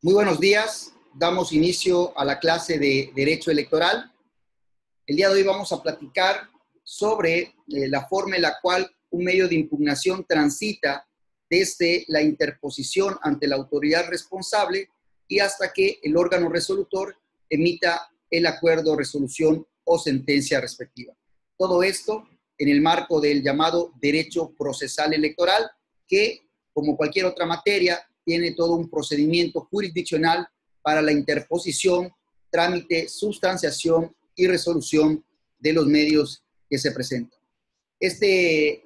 Muy buenos días. Damos inicio a la clase de Derecho Electoral. El día de hoy vamos a platicar sobre la forma en la cual un medio de impugnación transita desde la interposición ante la autoridad responsable y hasta que el órgano resolutor emita el acuerdo, resolución o sentencia respectiva. Todo esto en el marco del llamado derecho procesal electoral, que, como cualquier otra materia, tiene todo un procedimiento jurisdiccional para la interposición, trámite, sustanciación y resolución de los medios que se presentan. Este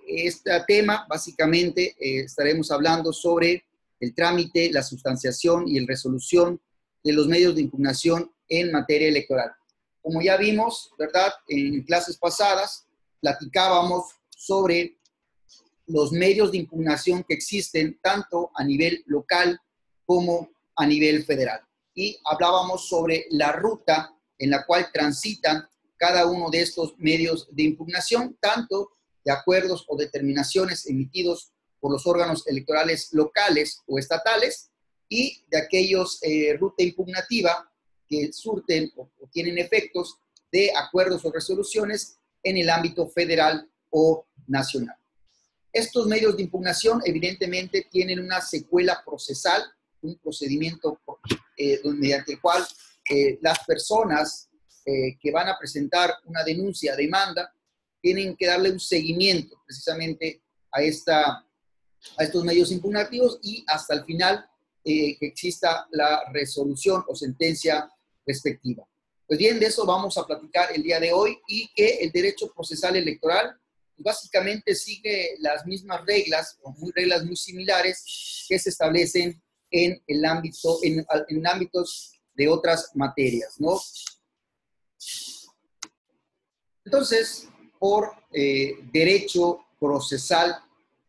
tema, básicamente, estaremos hablando sobre el trámite, la sustanciación y la resolución de los medios de impugnación en materia electoral. Como ya vimos, ¿verdad? En clases pasadas platicábamos sobre los medios de impugnación que existen tanto a nivel local como a nivel federal. Y hablábamos sobre la ruta en la cual transitan cada uno de estos medios de impugnación, tanto de acuerdos o determinaciones emitidos por los órganos electorales locales o estatales y de aquellos ruta impugnativa que surten o tienen efectos de acuerdos o resoluciones en el ámbito federal o nacional. Estos medios de impugnación evidentemente tienen una secuela procesal, un procedimiento mediante el cual las personas que van a presentar una denuncia, demanda, tienen que darle un seguimiento precisamente a estos medios impugnativos y hasta el final que exista la resolución o sentencia respectiva. Pues bien, de eso vamos a platicar el día de hoy y que el derecho procesal electoral básicamente sigue las mismas reglas o reglas muy similares que se establecen en el ámbito, en ámbitos de otras materias, ¿no? Entonces, por derecho procesal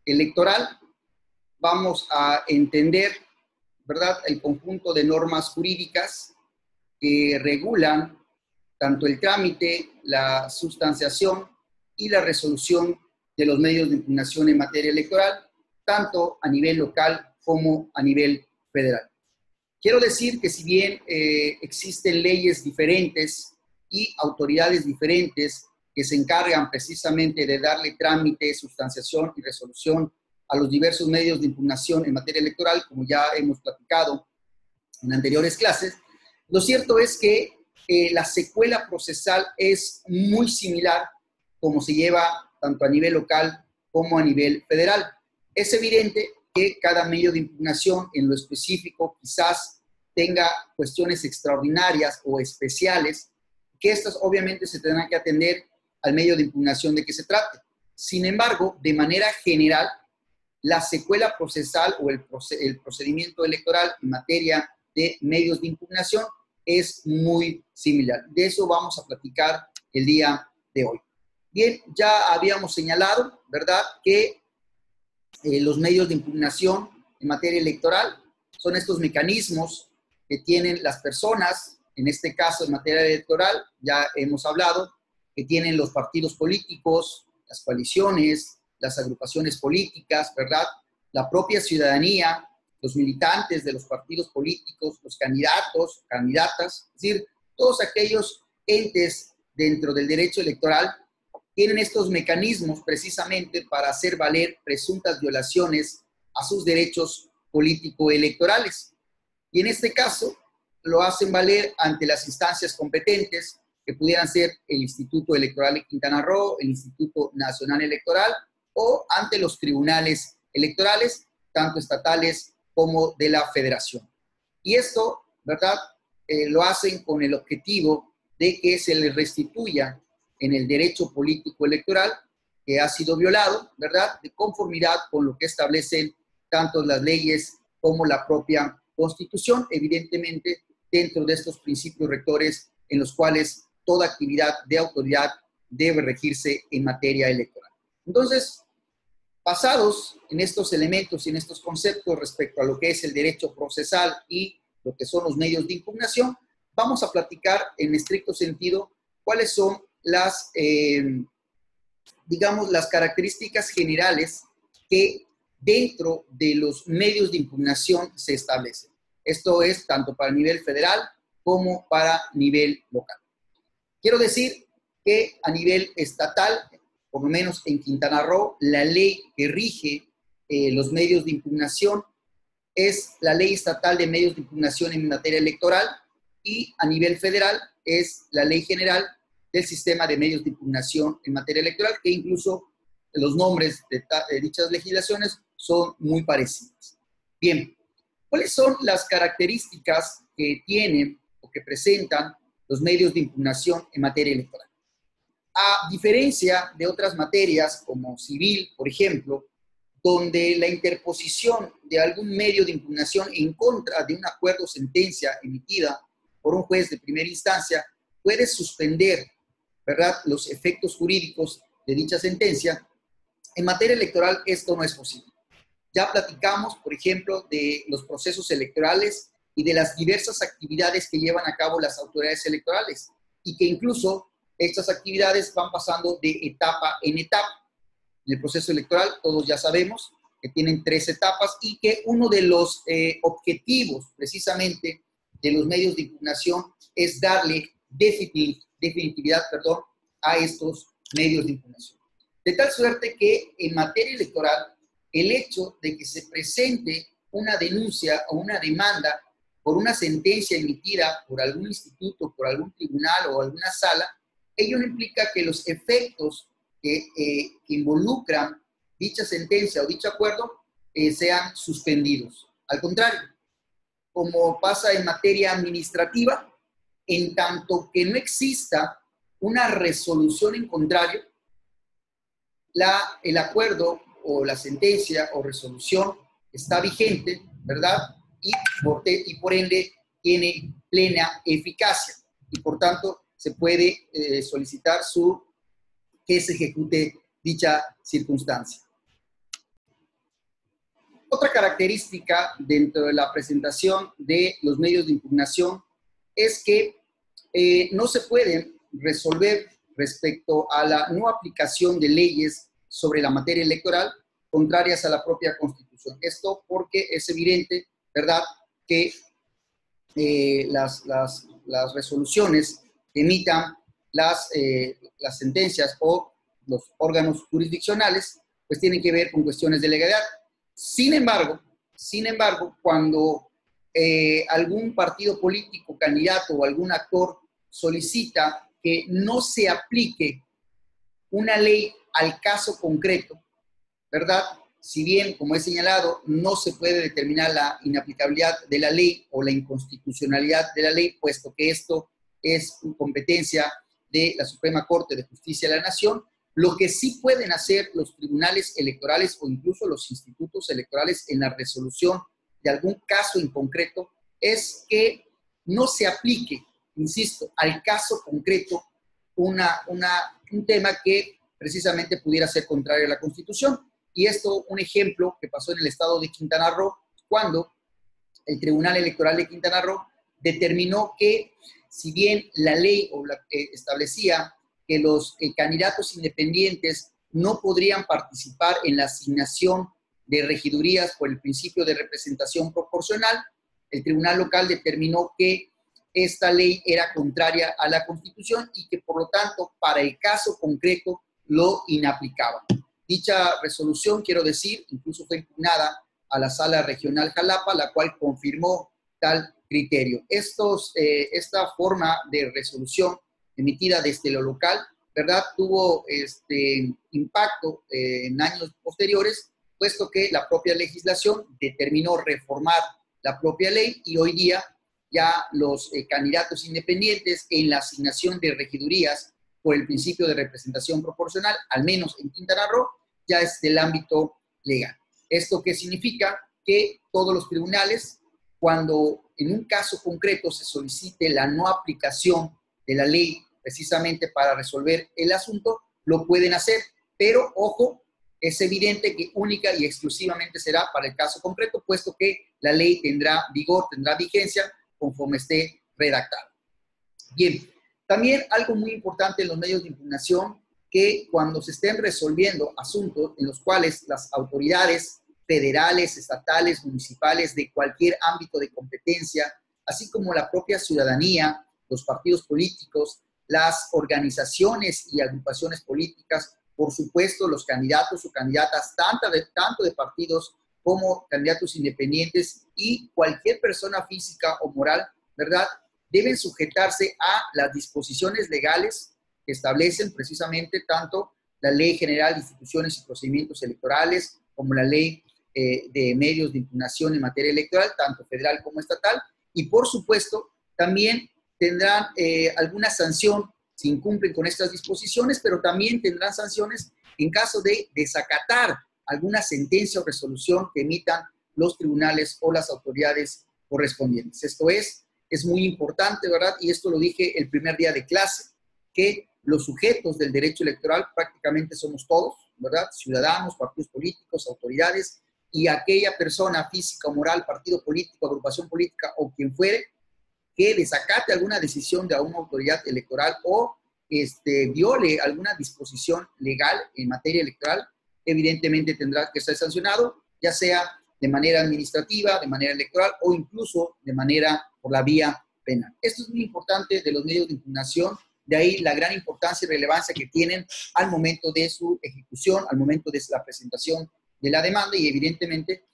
electoral, vamos a entender, ¿verdad?, el conjunto de normas jurídicas que regulan tanto el trámite, la sustanciación y la resolución de los medios de impugnación en materia electoral, tanto a nivel local como a nivel federal. Quiero decir que si bien existen leyes diferentes y autoridades diferentes que se encargan precisamente de darle trámite, sustanciación y resolución a los diversos medios de impugnación en materia electoral, como ya hemos platicado en anteriores clases, lo cierto es que la secuela procesal es muy similar como se lleva tanto a nivel local como a nivel federal. Es evidente que cada medio de impugnación en lo específico quizás tenga cuestiones extraordinarias o especiales, que estas obviamente se tendrán que atender al medio de impugnación de que se trate. Sin embargo, de manera general, la secuela procesal o el procedimiento electoral en materia de medios de impugnación es muy similar. De eso vamos a platicar el día de hoy. Bien, ya habíamos señalado, ¿verdad?, que los medios de impugnación en materia electoral son estos mecanismos que tienen las personas, en este caso en materia electoral, ya hemos hablado, que tienen los partidos políticos, las coaliciones, las agrupaciones políticas, ¿verdad?, la propia ciudadanía, los militantes de los partidos políticos, los candidatos, candidatas, es decir, todos aquellos entes dentro del derecho electoral tienen estos mecanismos precisamente para hacer valer presuntas violaciones a sus derechos político-electorales. Y en este caso, lo hacen valer ante las instancias competentes, que pudieran ser el Instituto Electoral de Quintana Roo, el Instituto Nacional Electoral, o ante los tribunales electorales, tanto estatales como de la federación. Y esto, ¿verdad?, lo hacen con el objetivo de que se les restituya en el derecho político electoral que ha sido violado, ¿verdad?, de conformidad con lo que establecen tanto las leyes como la propia Constitución, evidentemente dentro de estos principios rectores en los cuales toda actividad de autoridad debe regirse en materia electoral. Entonces, basados en estos elementos y en estos conceptos respecto a lo que es el derecho procesal y lo que son los medios de impugnación, vamos a platicar en estricto sentido cuáles son las, digamos, las características generales que dentro de los medios de impugnación se establecen. Esto es tanto para el nivel federal como para nivel local. Quiero decir que a nivel estatal, por lo menos en Quintana Roo, la ley que rige los medios de impugnación es la Ley Estatal de Medios de Impugnación en materia electoral, y a nivel federal es la Ley General del Sistema de Medios de Impugnación en materia electoral, que incluso los nombres de dichas legislaciones son muy parecidos. Bien, ¿cuáles son las características que tienen o que presentan los medios de impugnación en materia electoral? A diferencia de otras materias como civil, por ejemplo, donde la interposición de algún medio de impugnación en contra de un acuerdo o sentencia emitida por un juez de primera instancia puede suspender, ¿verdad?, los efectos jurídicos de dicha sentencia, en materia electoral esto no es posible. Ya platicamos, por ejemplo, de los procesos electorales y de las diversas actividades que llevan a cabo las autoridades electorales, y que incluso estas actividades van pasando de etapa en etapa. En el proceso electoral, todos ya sabemos que tienen 3 etapas, y que uno de los objetivos precisamente de los medios de impugnación es darle definitividad a estos medios de impugnación. De tal suerte que en materia electoral, el hecho de que se presente una denuncia o una demanda por una sentencia emitida por algún instituto, por algún tribunal o alguna sala, ello no implica que los efectos que involucran dicha sentencia o dicho acuerdo sean suspendidos. Al contrario, como pasa en materia administrativa, en tanto que no exista una resolución en contrario, el acuerdo o la sentencia o resolución está vigente, ¿verdad? Y por ende tiene plena eficacia, y por tanto se puede solicitar que se ejecute dicha circunstancia. Otra característica dentro de la presentación de los medios de impugnación es que no se pueden resolver respecto a la no aplicación de leyes sobre la materia electoral contrarias a la propia Constitución. Esto porque es evidente, ¿verdad?, que las resoluciones que emitan las sentencias o los órganos jurisdiccionales, pues tienen que ver con cuestiones de legalidad. Sin embargo, cuando algún partido político, candidato o algún actor solicita que no se aplique una ley al caso concreto, ¿verdad? Si bien, como he señalado, no se puede determinar la inaplicabilidad de la ley o la inconstitucionalidad de la ley, puesto que esto es competencia de la Suprema Corte de Justicia de la Nación, lo que sí pueden hacer los tribunales electorales o incluso los institutos electorales en la resolución de algún caso en concreto es que no se aplique, insisto, al caso concreto un tema que precisamente pudiera ser contrario a la Constitución. Y esto, un ejemplo que pasó en el estado de Quintana Roo, cuando el Tribunal Electoral de Quintana Roo determinó que, si bien la ley establecía que los candidatos independientes no podrían participar en la asignación de regidurías por el principio de representación proporcional, el tribunal local determinó que esta ley era contraria a la Constitución y que, por lo tanto, para el caso concreto lo inaplicaba. Dicha resolución, quiero decir, incluso fue impugnada a la Sala Regional Jalapa, la cual confirmó tal criterio. Esta forma de resolución emitida desde lo local, ¿verdad?, tuvo impacto en años posteriores, puesto que la propia legislación determinó reformar la propia ley, y hoy día ya los candidatos independientes en la asignación de regidurías por el principio de representación proporcional, al menos en Quintana Roo, ya es del ámbito legal. ¿Esto qué significa? Que todos los tribunales, cuando en un caso concreto se solicite la no aplicación de la ley precisamente para resolver el asunto, lo pueden hacer. Pero, ojo, es evidente que única y exclusivamente será para el caso concreto, puesto que la ley tendrá vigor, tendrá vigencia conforme esté redactada. Bien, también algo muy importante en los medios de impugnación, que cuando se estén resolviendo asuntos en los cuales las autoridades federales, estatales, municipales, de cualquier ámbito de competencia, así como la propia ciudadanía, los partidos políticos, las organizaciones y agrupaciones políticas, por supuesto, los candidatos o candidatas, tanto de partidos como candidatos independientes y cualquier persona física o moral, ¿verdad?, deben sujetarse a las disposiciones legales que establecen precisamente tanto la Ley General de Instituciones y Procedimientos Electorales como la Ley de Medios de Impugnación en materia electoral, tanto federal como estatal, y por supuesto también tendrán alguna sanción si incumplen con estas disposiciones, pero también tendrán sanciones en caso de desacatar alguna sentencia o resolución que emitan los tribunales o las autoridades correspondientes. Esto es muy importante, ¿verdad? Y esto lo dije el primer día de clase, que los sujetos del derecho electoral prácticamente somos todos, ¿verdad? Ciudadanos, partidos políticos, autoridades, y aquella persona física o moral, partido político, agrupación política o quien fuere, que desacate alguna decisión de una autoridad electoral o viole alguna disposición legal en materia electoral, evidentemente tendrá que ser sancionado, ya sea de manera administrativa, de manera electoral o incluso de manera por la vía penal. Esto es muy importante de los medios de impugnación, de ahí la gran importancia y relevancia que tienen al momento de su ejecución, al momento de la presentación de la demanda y evidentemente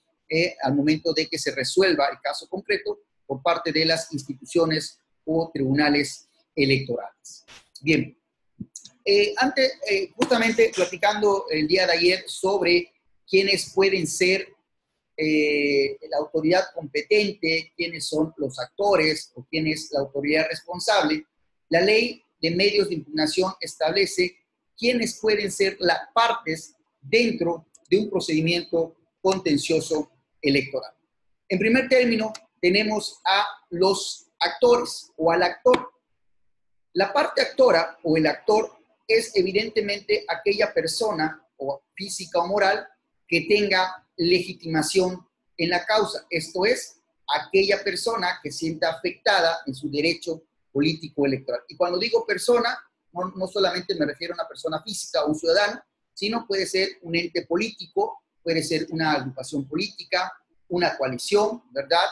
al momento de que se resuelva el caso concreto por parte de las instituciones o tribunales electorales. Bien, justamente platicando el día de ayer sobre quiénes pueden ser la autoridad competente, quiénes son los actores o quién es la autoridad responsable, la Ley de Medios de Impugnación establece quiénes pueden ser las partes dentro de un procedimiento contencioso electoral. En primer término, tenemos a los actores o al actor. La parte actora o el actor es evidentemente aquella persona o física o moral que tenga legitimación en la causa. Esto es, aquella persona que sienta afectada en su derecho político electoral. Y cuando digo persona, no solamente me refiero a una persona física o un ciudadano, sino puede ser un ente político, puede ser una agrupación política, una coalición, ¿verdad?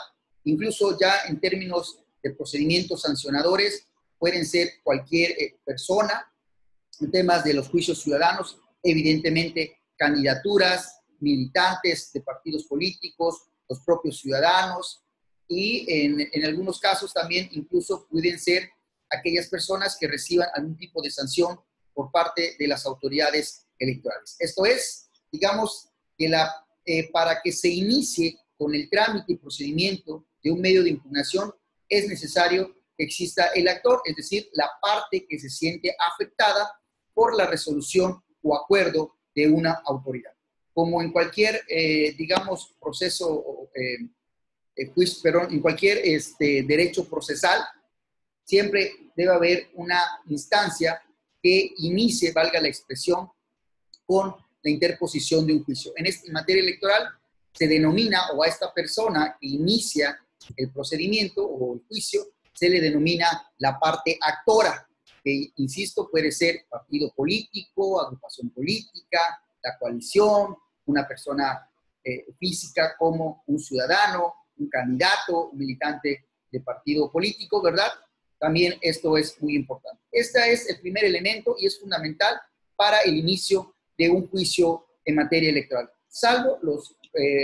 Incluso ya en términos de procedimientos sancionadores, pueden ser cualquier persona. En temas de los juicios ciudadanos, evidentemente candidaturas, militantes de partidos políticos, los propios ciudadanos y en algunos casos también incluso pueden ser aquellas personas que reciban algún tipo de sanción por parte de las autoridades electorales. Esto es, digamos, que para que se inicie con el trámite y procedimiento de un medio de impugnación es necesario que exista el actor, es decir, la parte que se siente afectada por la resolución o acuerdo de una autoridad. Como en cualquier, digamos, proceso, juicio, perdón, en cualquier derecho procesal, siempre debe haber una instancia que inicie, valga la expresión, con la interposición de un juicio. En materia electoral se denomina, o a esta persona que inicia el procedimiento o el juicio, se le denomina la parte actora, que, insisto, puede ser partido político, agrupación política, la coalición, una persona física como un ciudadano, un candidato, un militante de partido político, ¿verdad? También esto es muy importante. Este es el primer elemento y es fundamental para el inicio de un juicio en materia electoral, salvo los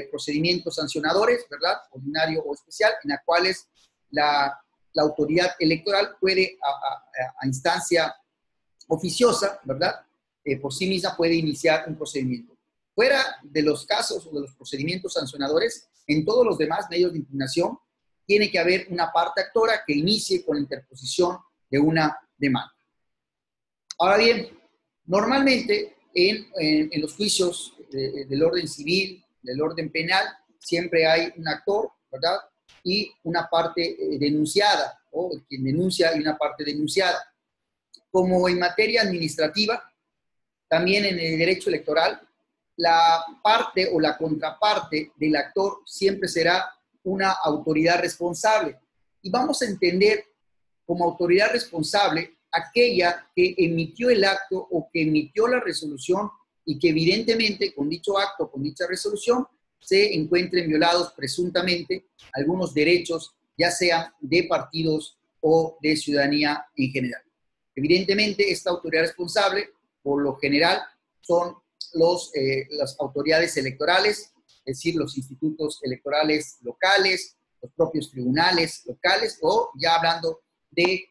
procedimientos sancionadores, ¿verdad? Ordinario o especial, en los cuales la autoridad electoral puede, a instancia oficiosa, ¿verdad? Por sí misma puede iniciar un procedimiento. Fuera de los casos o de los procedimientos sancionadores, en todos los demás medios de impugnación, tiene que haber una parte actora que inicie con la interposición de una demanda. Ahora bien, normalmente en los juicios del orden civil, del orden penal, siempre hay un actor, ¿verdad? Y una parte denunciada, o quien denuncia y una parte denunciada. Como en materia administrativa, también en el derecho electoral, la parte o la contraparte del actor siempre será una autoridad responsable. Y vamos a entender como autoridad responsable aquella que emitió el acto o que emitió la resolución y que evidentemente con dicho acto, con dicha resolución, se encuentren violados presuntamente algunos derechos, ya sean de partidos o de ciudadanía en general. Evidentemente, esta autoridad responsable, por lo general, son las autoridades electorales, es decir, los institutos electorales locales, los propios tribunales locales, o ya hablando de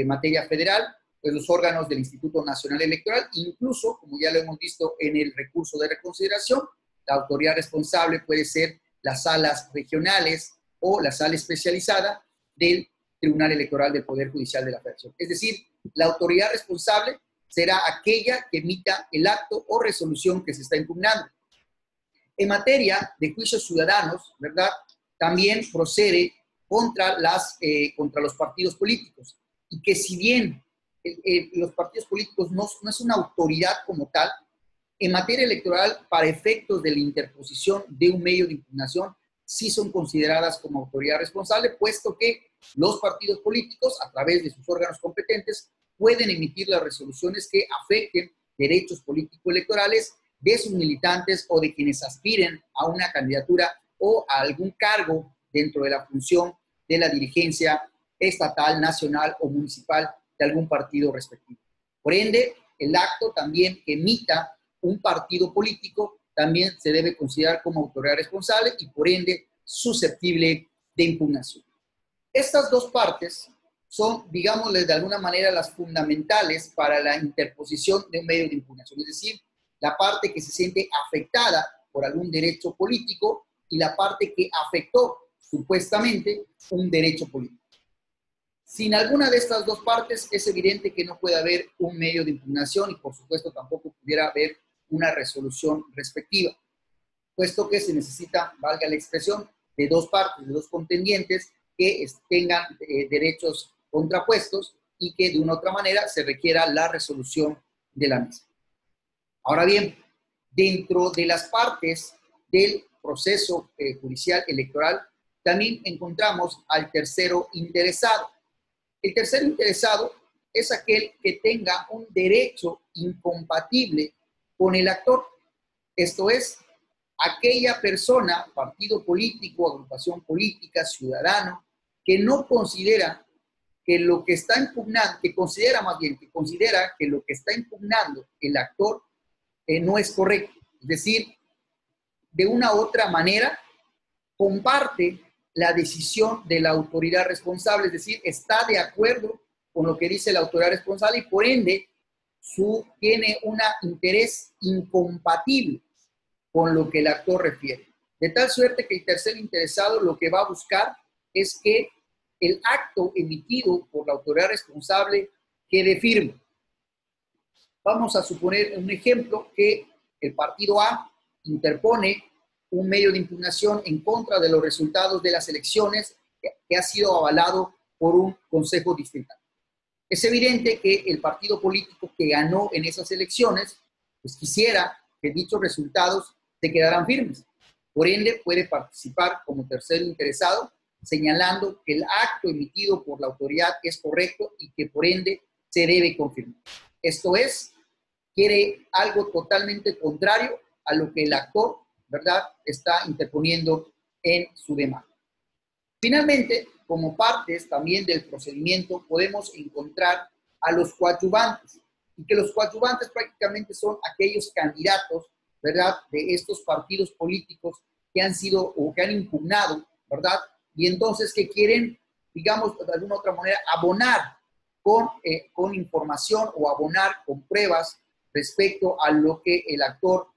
materia federal, pues los órganos del Instituto Nacional Electoral, incluso, como ya lo hemos visto en el recurso de reconsideración, la autoridad responsable puede ser las salas regionales o la sala especializada del Tribunal Electoral del Poder Judicial de la Federación. Es decir, la autoridad responsable será aquella que emita el acto o resolución que se está impugnando. En materia de juicios ciudadanos, ¿verdad? También procede contra los partidos políticos. Y que si bien los partidos políticos no es una autoridad como tal, en materia electoral, para efectos de la interposición de un medio de impugnación, sí son consideradas como autoridad responsable, puesto que los partidos políticos, a través de sus órganos competentes, pueden emitir las resoluciones que afecten derechos político-electorales de sus militantes o de quienes aspiren a una candidatura o a algún cargo dentro de la función de la dirigencia estatal, nacional o municipal de algún partido respectivo. Por ende, el acto también que emita un partido político también se debe considerar como autoridad responsable y por ende susceptible de impugnación. Estas dos partes son, digámosle de alguna manera, las fundamentales para la interposición de un medio de impugnación, es decir, la parte que se siente afectada por algún derecho político y la parte que afectó supuestamente un derecho político. Sin alguna de estas dos partes es evidente que no puede haber un medio de impugnación y por supuesto tampoco pudiera haber una resolución respectiva, puesto que se necesita, valga la expresión, de dos partes, de dos contendientes que tengan derechos contrapuestos y que de una u otra manera se requiera la resolución de la misma. Ahora bien, dentro de las partes del proceso judicial electoral, también encontramos al tercero interesado. El tercero interesado es aquel que tenga un derecho incompatible con el actor. Esto es, aquella persona, partido político, agrupación política, ciudadano, que no considera que lo que está impugnando, que considera que lo que está impugnando el actor no es correcto. Es decir, de una u otra manera, comparte la decisión de la autoridad responsable, es decir, está de acuerdo con lo que dice la autoridad responsable y por ende tiene un interés incompatible con lo que el actor refiere. De tal suerte que el tercer interesado lo que va a buscar es que el acto emitido por la autoridad responsable quede firme. Vamos a suponer un ejemplo que el partido A interpone un medio de impugnación en contra de los resultados de las elecciones que ha sido avalado por un consejo distrital. Es evidente que el partido político que ganó en esas elecciones, pues quisiera que dichos resultados se quedaran firmes. Por ende, puede participar como tercero interesado, señalando que el acto emitido por la autoridad es correcto y que por ende se debe confirmar. Esto es, quiere algo totalmente contrario a lo que el actor, ¿verdad?, está interponiendo en su demanda. Finalmente, como partes también del procedimiento, podemos encontrar a los coadyuvantes, y que los coadyuvantes prácticamente son aquellos candidatos, ¿verdad?, de estos partidos políticos que han sido o que han impugnado, ¿verdad?, y entonces que quieren, digamos, de alguna otra manera, abonar con información o abonar con pruebas respecto a lo que el actor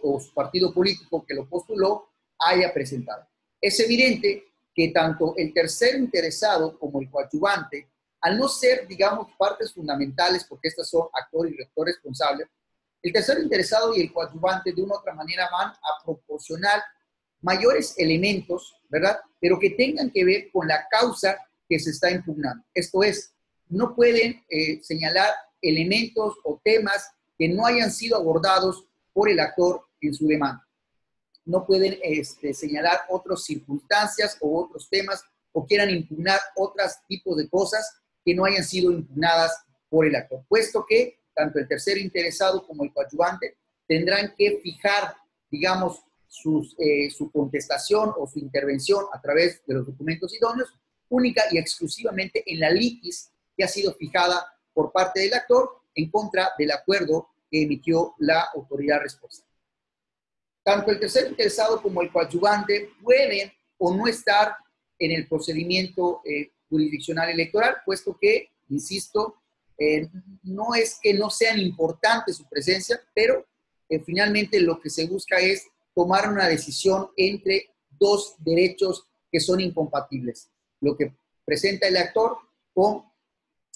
o su partido político que lo postuló haya presentado. Es evidente que tanto el tercer interesado como el coadyuvante, al no ser, digamos, partes fundamentales, porque estas son actor y rector responsable, el tercer interesado y el coadyuvante de una u otra manera van a proporcionar mayores elementos, ¿verdad?, pero que tengan que ver con la causa que se está impugnando. Esto es, no pueden señalar elementos o temas que no hayan sido abordados por el actor en su demanda. No pueden señalar otras circunstancias o otros temas o quieran impugnar otros tipos de cosas que no hayan sido impugnadas por el actor, puesto que tanto el tercer interesado como el coadyuvante tendrán que fijar, digamos, su contestación o su intervención a través de los documentos idóneos, única y exclusivamente en la litis que ha sido fijada por parte del actor en contra del acuerdo que emitió la autoridad responsable. Tanto el tercero interesado como el coadyuvante pueden o no estar en el procedimiento jurisdiccional electoral, puesto que, insisto, no es que no sean importantes su presencia, pero finalmente lo que se busca es tomar una decisión entre dos derechos que son incompatibles, lo que presenta el actor con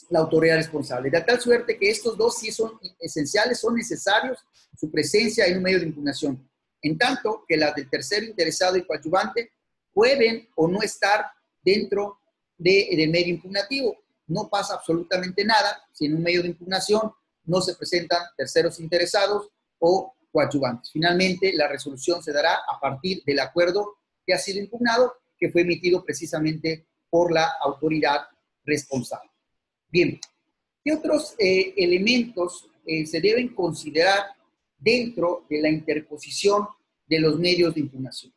la autoridad responsable. De tal suerte que estos dos sí son esenciales, son necesarios su presencia en un medio de impugnación, en tanto que las del tercero interesado y coadyuvante pueden o no estar dentro del medio impugnativo. No pasa absolutamente nada si en un medio de impugnación no se presentan terceros interesados o coadyuvantes. Finalmente, la resolución se dará a partir del acuerdo que ha sido impugnado, que fue emitido precisamente por la autoridad responsable. Bien, ¿qué otros elementos se deben considerar dentro de la interposición de los medios de impugnación?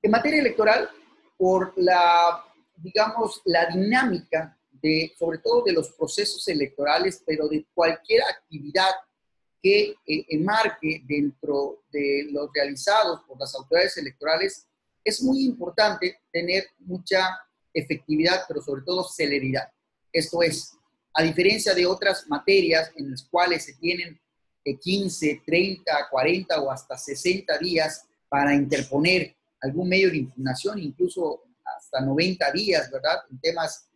En materia electoral, por la, digamos, la dinámica de, sobre todo de los procesos electorales, pero de cualquier actividad que enmarque dentro de los realizados por las autoridades electorales, es muy importante tener mucha efectividad, pero sobre todo celeridad. Esto es, a diferencia de otras materias en las cuales se tienen 15, 30, 40 o hasta 60 días para interponer algún medio de impugnación, incluso hasta 90 días, ¿verdad?, en temas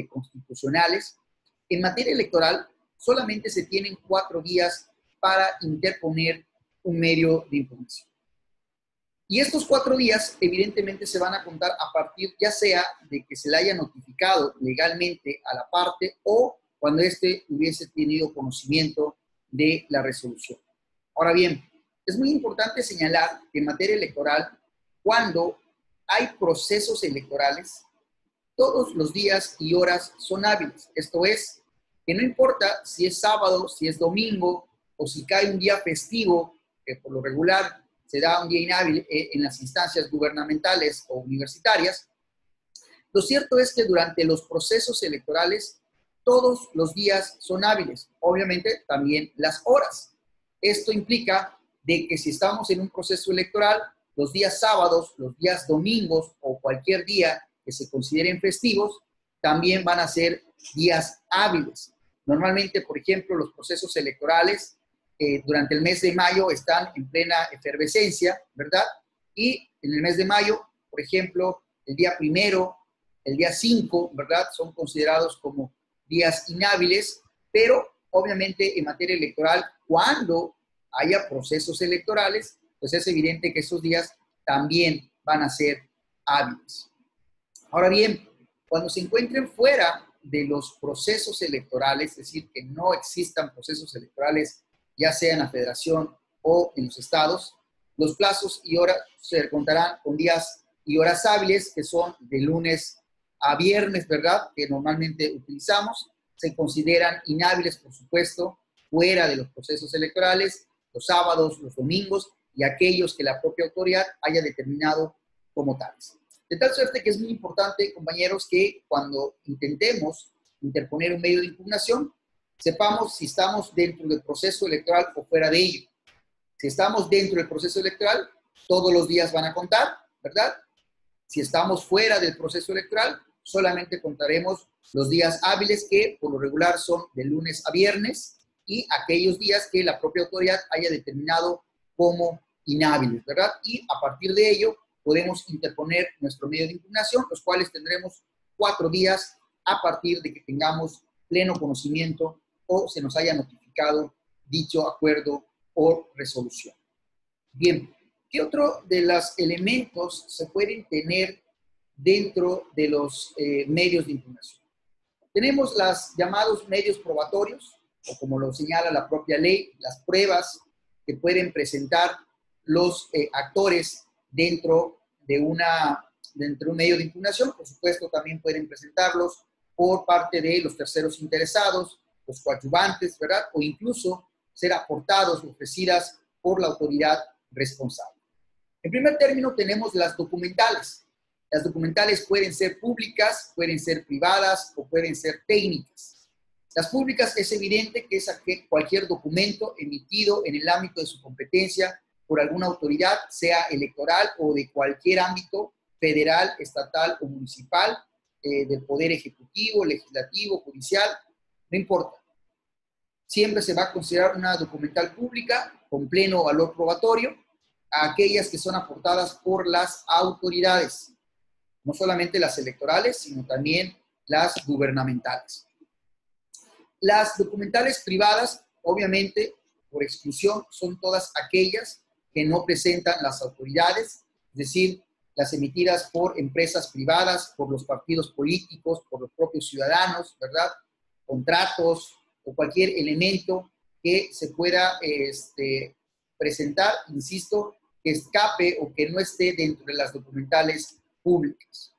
constitucionales. En materia electoral, solamente se tienen 4 días para interponer un medio de impugnación. Y estos 4 días, evidentemente, se van a contar a partir, ya sea de que se le haya notificado legalmente a la parte o cuando éste hubiese tenido conocimiento de la resolución. Ahora bien, es muy importante señalar que en materia electoral, cuando hay procesos electorales, todos los días y horas son hábiles. Esto es, que no importa si es sábado, si es domingo o si cae un día festivo, que por lo regular se da un día inhábil en las instancias gubernamentales o universitarias. Lo cierto es que durante los procesos electorales todos los días son hábiles, obviamente también las horas. Esto implica de que si estamos en un proceso electoral, los días sábados, los días domingos o cualquier día que se consideren festivos, también van a ser días hábiles. Normalmente, por ejemplo, los procesos electorales durante el mes de mayo están en plena efervescencia, ¿verdad? Y en el mes de mayo, por ejemplo, el día 1, el día 5, ¿verdad?, son considerados como días inhábiles, pero obviamente en materia electoral, cuando haya procesos electorales, pues es evidente que esos días también van a ser hábiles. Ahora bien, cuando se encuentren fuera de los procesos electorales, es decir, que no existan procesos electorales, ya sea en la federación o en los estados, los plazos y horas se contarán con días y horas hábiles, que son de lunes a viernes, ¿verdad?, que normalmente utilizamos. Se consideran inhábiles, por supuesto, fuera de los procesos electorales, los sábados, los domingos y aquellos que la propia autoridad haya determinado como tales. De tal suerte que es muy importante, compañeros, que cuando intentemos interponer un medio de impugnación, sepamos si estamos dentro del proceso electoral o fuera de ello. Si estamos dentro del proceso electoral, todos los días van a contar, ¿verdad? Si estamos fuera del proceso electoral, solamente contaremos los días hábiles, que por lo regular son de lunes a viernes, y aquellos días que la propia autoridad haya determinado como inhábiles, ¿verdad? Y a partir de ello podemos interponer nuestro medio de impugnación, los cuales tendremos 4 días a partir de que tengamos pleno conocimiento o se nos haya notificado dicho acuerdo o resolución. Bien, ¿qué otro de los elementos se pueden tener dentro de los medios de impugnación? Tenemos los llamados medios probatorios, o como lo señala la propia ley, las pruebas que pueden presentar los actores dentro de un medio de impugnación. Por supuesto, también pueden presentarlos por parte de los terceros interesados, los coadyuvantes, ¿verdad? O incluso ser aportados, ofrecidas por la autoridad responsable. En primer término tenemos las documentales. Las documentales pueden ser públicas, pueden ser privadas o pueden ser técnicas. Las públicas es evidente que es cualquier documento emitido en el ámbito de su competencia por alguna autoridad, sea electoral o de cualquier ámbito, federal, estatal o municipal, del poder ejecutivo, legislativo, judicial, no importa. Siempre se va a considerar una documental pública con pleno valor probatorio a aquellas que son aportadas por las autoridades, no solamente las electorales, sino también las gubernamentales. Las documentales privadas, obviamente, por exclusión, son todas aquellas que no presentan las autoridades, es decir, las emitidas por empresas privadas, por los partidos políticos, por los propios ciudadanos, ¿verdad? Contratos o cualquier elemento que se pueda presentar, insisto, que escape o que no esté dentro de las documentales públicas.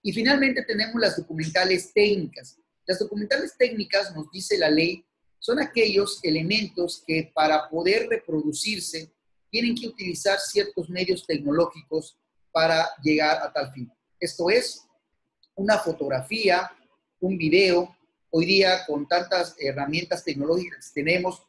Y finalmente tenemos las documentales técnicas. Las documentales técnicas, nos dice la ley, son aquellos elementos que para poder reproducirse tienen que utilizar ciertos medios tecnológicos para llegar a tal fin. Esto es, una fotografía, un video. Hoy día, con tantas herramientas tecnológicas que tenemos,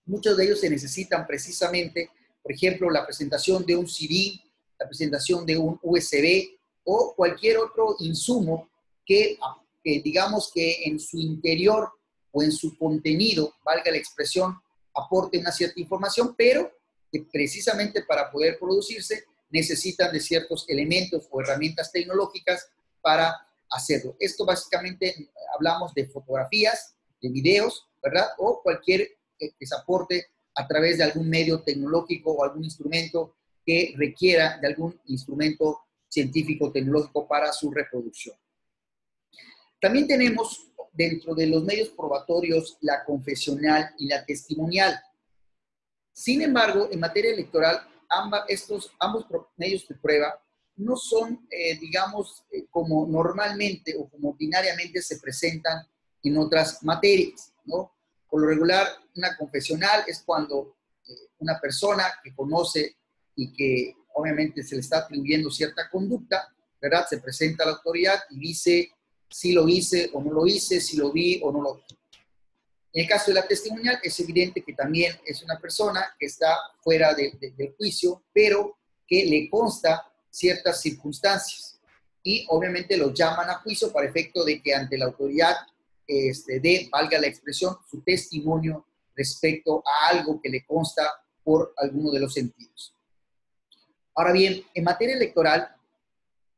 muchos de ellos se necesitan precisamente, por ejemplo, la presentación de un CD, la presentación de un USB o cualquier otro insumo que digamos que en su interior o en su contenido, valga la expresión, aporte una cierta información, pero que precisamente para poder producirse necesitan de ciertos elementos o herramientas tecnológicas para hacerlo. Esto básicamente hablamos de fotografías, de videos, ¿verdad? O cualquier que se aporte a través de algún medio tecnológico o algún instrumento que requiera de algún instrumento científico tecnológico para su reproducción. También tenemos dentro de los medios probatorios la confesional y la testimonial. Sin embargo, en materia electoral, ambos medios de prueba no son, como normalmente o como ordinariamente se presentan en otras materias, ¿no? Por lo regular, una confesional es cuando una persona que conoce y que obviamente se le está atribuyendo cierta conducta, ¿verdad? Se presenta a la autoridad y dice si lo hice o no lo hice, si lo vi o no lo vi. En el caso de la testimonial, es evidente que también es una persona que está fuera del juicio, pero que le consta ciertas circunstancias. Y obviamente lo llaman a juicio para efecto de que ante la autoridad valga la expresión, su testimonio respecto a algo que le consta por alguno de los sentidos. Ahora bien, en materia electoral,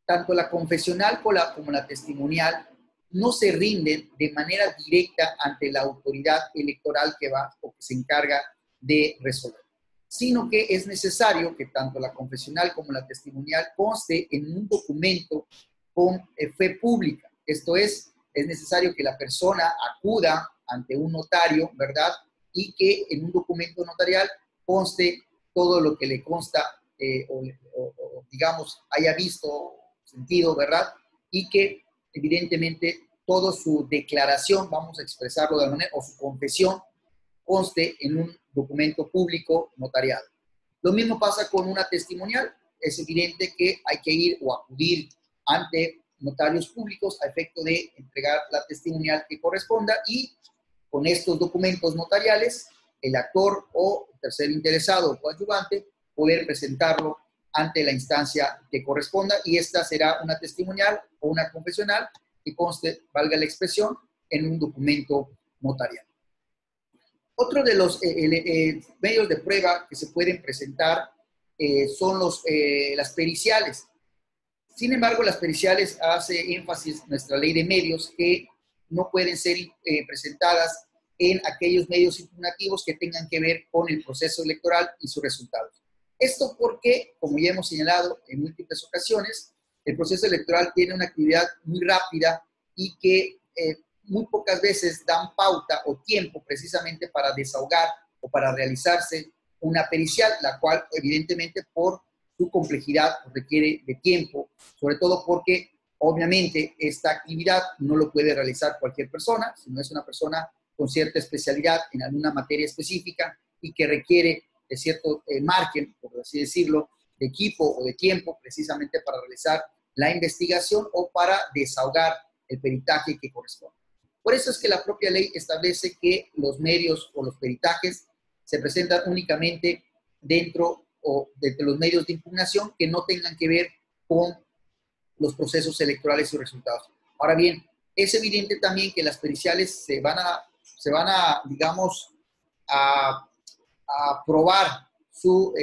tanto la confesional como la testimonial no se rinden de manera directa ante la autoridad electoral que va o que se encarga de resolver, sino que es necesario que tanto la confesional como la testimonial conste en un documento con fe pública. Esto es necesario que la persona acuda ante un notario, ¿verdad? Y que en un documento notarial conste todo lo que le consta digamos, haya visto, sentido, ¿verdad? Y que evidentemente toda su declaración, vamos a expresarlo de manera, o su confesión, conste en un documento público notariado. Lo mismo pasa con una testimonial. Es evidente que hay que ir o acudir ante notarios públicos a efecto de entregar la testimonial que corresponda y con estos documentos notariales, el actor o tercer interesado o coadyuvante poder presentarlo ante la instancia que corresponda y esta será una testimonial o una confesional que conste, valga la expresión, en un documento notarial. Otro de los medios de prueba que se pueden presentar son las periciales. Sin embargo, las periciales hace énfasis nuestra ley de medios que no pueden ser presentadas en aquellos medios impugnativos que tengan que ver con el proceso electoral y sus resultados. Esto porque, como ya hemos señalado en múltiples ocasiones, el proceso electoral tiene una actividad muy rápida y que muy pocas veces dan pauta o tiempo precisamente para desahogar o para realizarse una pericial, la cual evidentemente por su complejidad requiere de tiempo, sobre todo porque obviamente esta actividad no lo puede realizar cualquier persona, sino es una persona con cierta especialidad en alguna materia específica y que requiere cierto margen, por así decirlo, de equipo o de tiempo, precisamente para realizar la investigación o para desahogar el peritaje que corresponde. Por eso es que la propia ley establece que los medios o los peritajes se presentan únicamente dentro o de los medios de impugnación que no tengan que ver con los procesos electorales y resultados. Ahora bien, es evidente también que las periciales se van a digamos, a probar su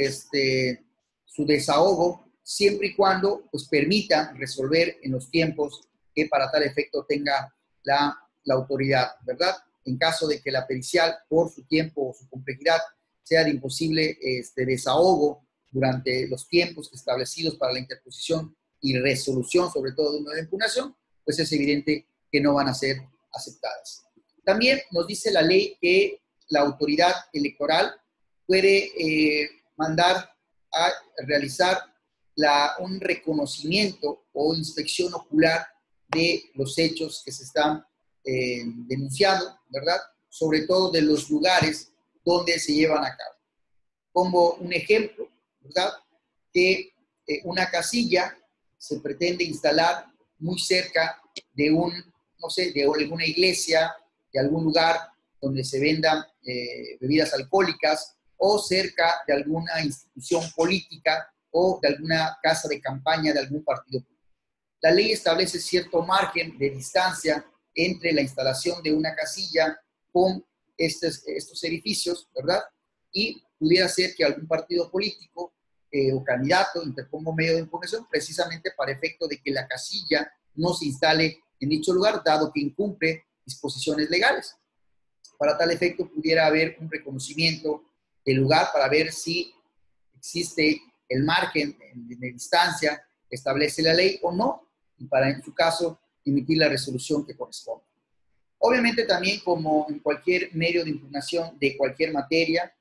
desahogo siempre y cuando pues, permitan resolver en los tiempos que para tal efecto tenga la autoridad, ¿verdad? En caso de que la pericial, por su tiempo o su complejidad, sea de imposible desahogo durante los tiempos establecidos para la interposición y resolución, sobre todo de una impugnación, pues es evidente que no van a ser aceptadas. También nos dice la ley que la autoridad electoral puede mandar a realizar un reconocimiento o inspección ocular de los hechos que se están denunciando, ¿verdad? Sobre todo de los lugares donde se llevan a cabo. Pongo un ejemplo, ¿verdad? Que una casilla se pretende instalar muy cerca de no sé, de alguna iglesia, de algún lugar donde se vendan bebidas alcohólicas o cerca de alguna institución política o de alguna casa de campaña de algún partido político. La ley establece cierto margen de distancia entre la instalación de una casilla con estos edificios, ¿verdad? Y pudiera ser que algún partido político o candidato interponga un medio de impugnación precisamente para efecto de que la casilla no se instale en dicho lugar, dado que incumple disposiciones legales. Para tal efecto pudiera haber un reconocimiento del lugar para ver si existe el margen de distancia que establece la ley o no, y para en su caso emitir la resolución que corresponde. Obviamente también como en cualquier medio de impugnación de cualquier materia,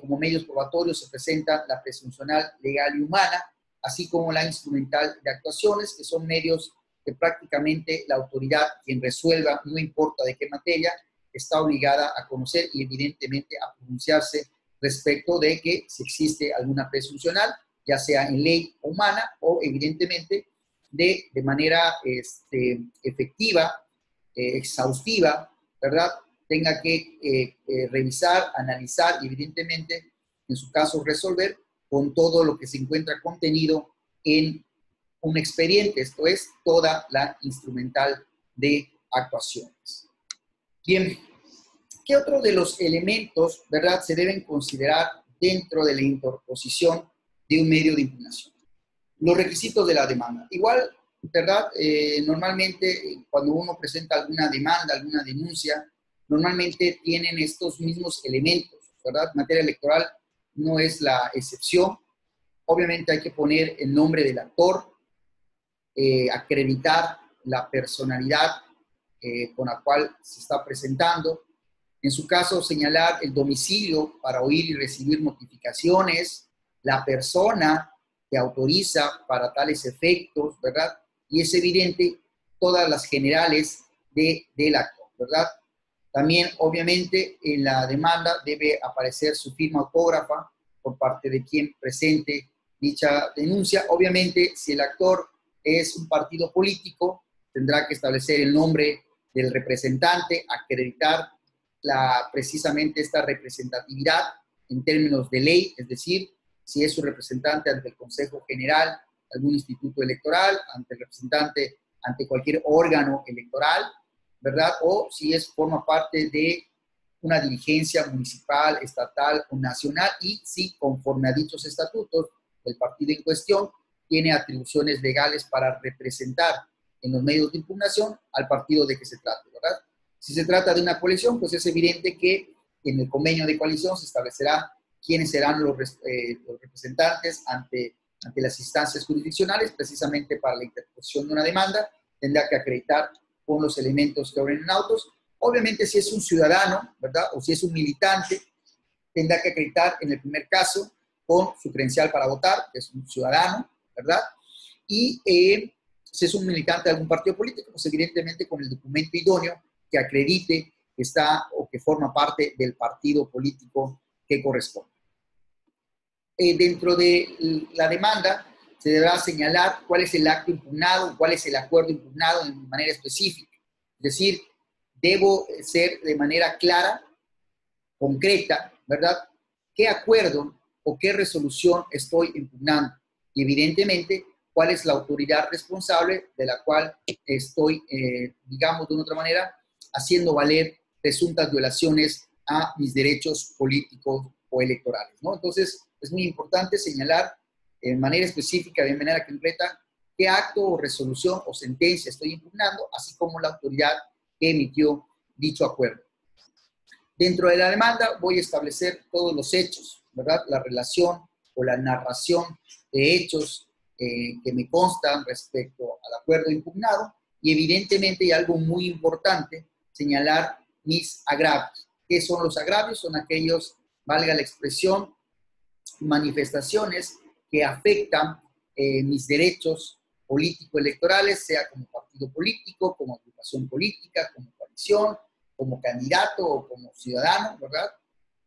como medios probatorios se presenta la presuncional legal y humana, así como la instrumental de actuaciones, que son medios que prácticamente la autoridad, quien resuelva, no importa de qué materia, está obligada a conocer y evidentemente a pronunciarse respecto de que si existe alguna presuncional, ya sea en ley humana o evidentemente de manera efectiva, exhaustiva, ¿verdad? Tenga que revisar, analizar y evidentemente, en su caso, resolver con todo lo que se encuentra contenido en un expediente, esto es, toda la instrumental de actuaciones. Bien, ¿qué otro de los elementos, verdad, se deben considerar dentro de la interposición de un medio de impugnación? Los requisitos de la demanda. Igual, ¿verdad? Normalmente, cuando uno presenta alguna demanda, alguna denuncia, normalmente tienen estos mismos elementos, ¿verdad? Materia electoral no es la excepción. Obviamente hay que poner el nombre del actor, acreditar la personalidad con la cual se está presentando. En su caso, señalar el domicilio para oír y recibir notificaciones, la persona que autoriza para tales efectos, ¿verdad? Y es evidente todas las generales del actor, ¿verdad? También, obviamente, en la demanda debe aparecer su firma autógrafa por parte de quien presente dicha denuncia. Obviamente, si el actor es un partido político, tendrá que establecer el nombre del representante, acreditar precisamente esta representatividad en términos de ley, es decir, si es su representante ante el Consejo General, algún instituto electoral, ante el representante, ante cualquier órgano electoral, ¿verdad? O si forma parte de una dirigencia municipal, estatal o nacional y si, conforme a dichos estatutos, el partido en cuestión tiene atribuciones legales para representar en los medios de impugnación al partido de que se trate, ¿verdad? Si se trata de una coalición, pues es evidente que en el convenio de coalición se establecerá quiénes serán los representantes ante las instancias jurisdiccionales, precisamente para la interposición de una demanda, tendrá que acreditar con los elementos que obren en autos. Obviamente, si es un ciudadano, ¿verdad? O si es un militante, tendrá que acreditar en el primer caso con su credencial para votar, que es un ciudadano, ¿verdad? Y si es un militante de algún partido político, pues evidentemente con el documento idóneo que acredite que está o que forma parte del partido político que corresponde. Dentro de la demanda se deberá señalar cuál es el acto impugnado, cuál es el acuerdo impugnado de manera específica. Es decir, debo ser de manera clara, concreta, ¿verdad? ¿Qué acuerdo o qué resolución estoy impugnando? Y evidentemente, cuál es la autoridad responsable de la cual estoy, digamos de una otra manera, haciendo valer presuntas violaciones a mis derechos políticos o electorales, ¿no? Entonces, es muy importante señalar de manera específica, de manera concreta, qué acto o resolución o sentencia estoy impugnando, así como la autoridad que emitió dicho acuerdo. Dentro de la demanda voy a establecer todos los hechos, ¿verdad? La relación o la narración de hechos que me constan respecto al acuerdo impugnado y evidentemente, y algo muy importante, señalar mis agravios. ¿Qué son los agravios? Son aquellos, valga la expresión, manifestaciones que afectan mis derechos político-electorales, sea como partido político, como agrupación política, como coalición, como candidato o como ciudadano, ¿verdad?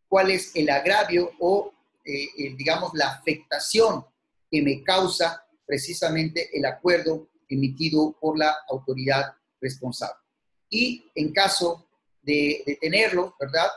¿Cuál es el agravio o, digamos, la afectación que me causa precisamente el acuerdo emitido por la autoridad responsable? Y en caso de tenerlo, ¿verdad?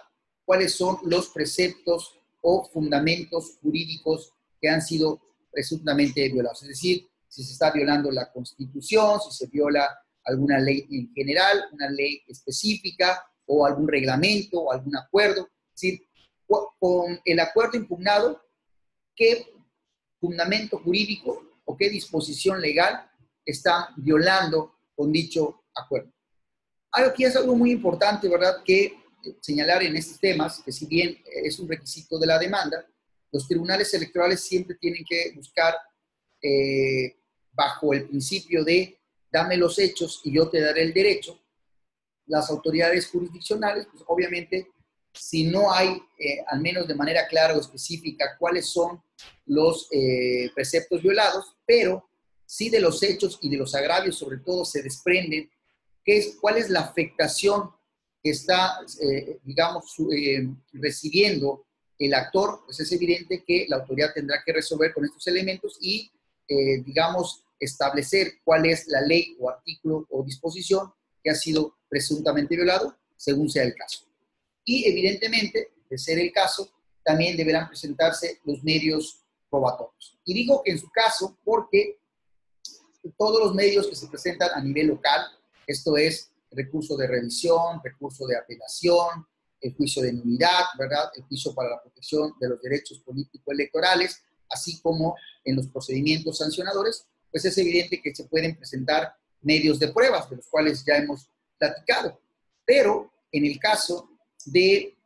¿Cuáles son los preceptos o fundamentos jurídicos que han sido presuntamente violados? Es decir, si se está violando la Constitución, si se viola alguna ley en general, una ley específica o algún reglamento o algún acuerdo. Es decir, con el acuerdo impugnado, ¿qué fundamento jurídico o qué disposición legal está violando con dicho acuerdo? Algo que es algo muy importante, ¿verdad?, que señalar en estos temas, que si bien es un requisito de la demanda, los tribunales electorales siempre tienen que buscar bajo el principio de dame los hechos y yo te daré el derecho. Las autoridades jurisdiccionales, pues obviamente, si no hay, al menos de manera clara o específica, cuáles son los preceptos violados, pero sí de los hechos y de los agravios, sobre todo, se desprenden cuál es la afectación que está, digamos, recibiendo el actor. Pues es evidente que la autoridad tendrá que resolver con estos elementos y, digamos, establecer cuál es la ley o artículo o disposición que ha sido presuntamente violado, según sea el caso. Y evidentemente, de ser el caso, también deberán presentarse los medios probatorios. Y digo que en su caso, porque todos los medios que se presentan a nivel local, esto es recurso de revisión, recurso de apelación, el juicio de nulidad, ¿verdad?, el juicio para la protección de los derechos político-electorales, así como en los procedimientos sancionadores, pues es evidente que se pueden presentar medios de pruebas, de los cuales ya hemos platicado. Pero en el caso de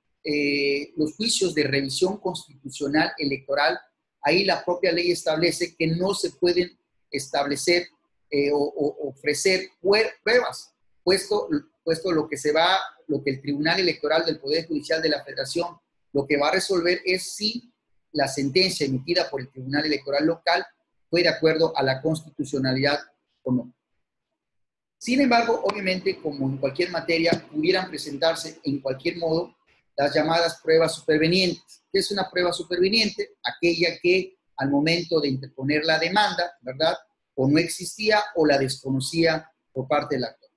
los juicios de revisión constitucional electoral, ahí la propia ley establece que no se pueden establecer o ofrecer pruebas, puesto lo que el Tribunal Electoral del Poder Judicial de la Federación lo que va a resolver es si la sentencia emitida por el Tribunal Electoral local fue de acuerdo a la constitucionalidad o no. Sin embargo, obviamente, como en cualquier materia, pudieran presentarse en cualquier modo las llamadas pruebas supervenientes. ¿Qué es una prueba superveniente? Aquella que al momento de interponer la demanda, ¿verdad?, o no existía o la desconocía por parte del actor.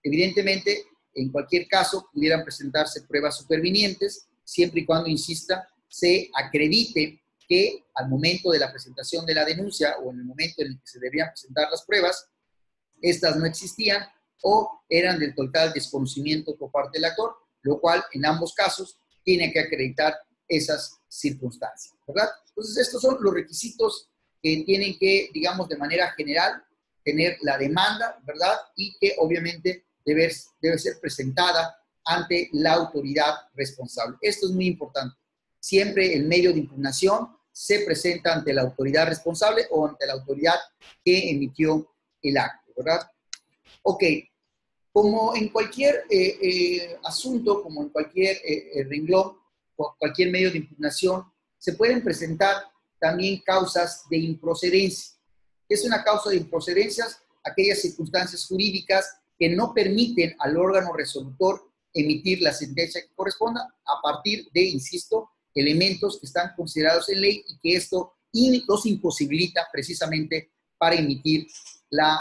Evidentemente, en cualquier caso, pudieran presentarse pruebas supervenientes, siempre y cuando, insista, se acredite que al momento de la presentación de la denuncia o en el momento en el que se debían presentar las pruebas, estas no existían o eran del total desconocimiento por parte del actor, lo cual en ambos casos tiene que acreditar esas circunstancias, ¿verdad? Entonces, estos son los requisitos que tienen que, digamos, de manera general, tener la demanda, ¿verdad? Y que obviamente debe ser presentada ante la autoridad responsable. Esto es muy importante. Siempre el medio de impugnación se presenta ante la autoridad responsable o ante la autoridad que emitió el acto, ¿verdad? Ok, como en cualquier asunto, como en cualquier renglón, cualquier medio de impugnación, se pueden presentar también causas de improcedencia. ¿Qué es una causa de improcedencia? Aquellas circunstancias jurídicas que no permiten al órgano resolutor emitir la sentencia que corresponda a partir de, insisto, elementos que están considerados en ley y que esto los imposibilita precisamente para emitir la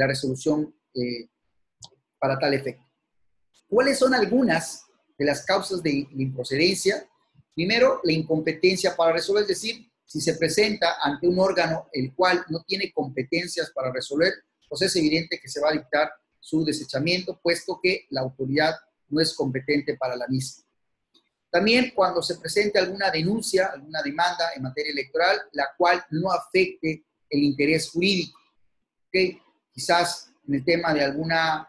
resolución para tal efecto. ¿Cuáles son algunas de las causas de improcedencia? Primero, la incompetencia para resolver, es decir, si se presenta ante un órgano el cual no tiene competencias para resolver, pues es evidente que se va a dictar su desechamiento, puesto que la autoridad no es competente para la misma. También cuando se presente alguna denuncia, alguna demanda en materia electoral, la cual no afecte el interés jurídico. ¿Okay? Quizás en el tema de alguna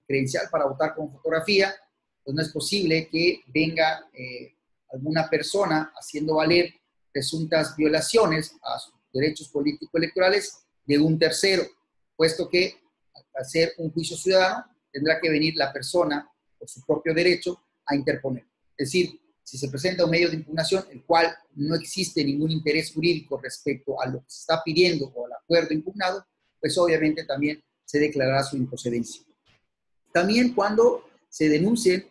credencial para votar con fotografía, pues no es posible que venga alguna persona haciendo valer presuntas violaciones a sus derechos político-electorales de un tercero, puesto que al hacer un juicio ciudadano tendrá que venir la persona por su propio derecho a interponer. Es decir, si se presenta un medio de impugnación, el cual no existe ningún interés jurídico respecto a lo que se está pidiendo o al acuerdo impugnado, pues obviamente también se declarará su improcedencia. También cuando se denuncien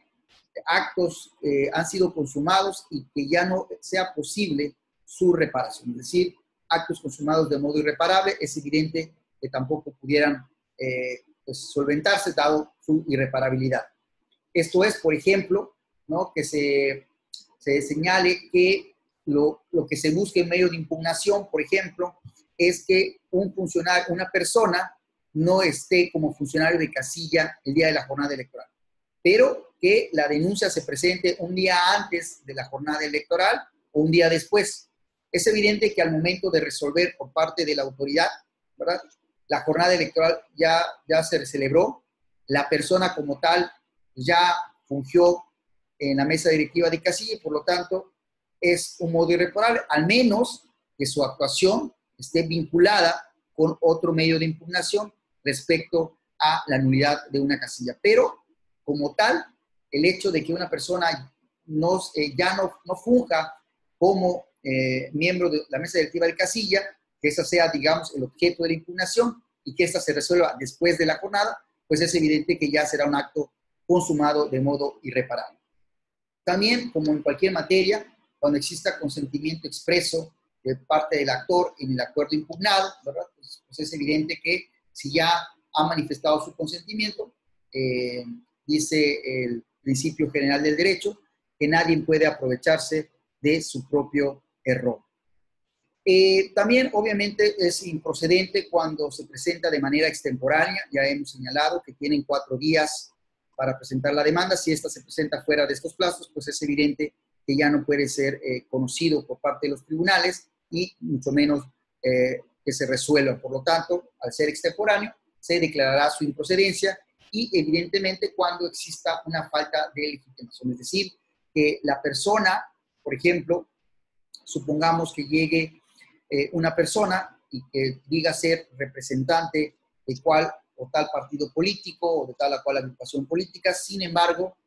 actos han sido consumados y que ya no sea posible su reparación, es decir, actos consumados de modo irreparable, es evidente que tampoco pudieran pues, solventarse dado su irreparabilidad. Esto es, por ejemplo, ¿no? Que se señale que lo que se busca en medio de impugnación, por ejemplo, es que un funcionario, una persona no esté como funcionario de casilla el día de la jornada electoral, pero que la denuncia se presente un día antes de la jornada electoral o un día después. Es evidente que al momento de resolver por parte de la autoridad, ¿verdad? La jornada electoral ya se celebró, la persona como tal ya fungió en la mesa directiva de casilla y por lo tanto es un modo irreparable, al menos que su actuación esté vinculada con otro medio de impugnación respecto a la nulidad de una casilla. Pero, como tal, el hecho de que una persona ya no funja como miembro de la mesa directiva de casilla, que esa sea, digamos, el objeto de la impugnación y que esta se resuelva después de la jornada, pues es evidente que ya será un acto consumado de modo irreparable. También, como en cualquier materia, cuando exista consentimiento expreso de parte del actor en el acuerdo impugnado, ¿verdad? Pues es evidente que si ya ha manifestado su consentimiento, dice el principio general del derecho, que nadie puede aprovecharse de su propio error. También, obviamente, es improcedente cuando se presenta de manera extemporánea. Ya hemos señalado que tienen 4 días para presentar la demanda. Si esta se presenta fuera de estos plazos, pues es evidente que ya no puede ser conocido por parte de los tribunales y mucho menos que se resuelva. Por lo tanto, al ser extemporáneo, se declarará su improcedencia y evidentemente cuando exista una falta de legitimación. Es decir, que la persona, por ejemplo, supongamos que llegue una persona y que diga ser representante de cual o tal partido político o de tal o cual agrupación política, sin embargo,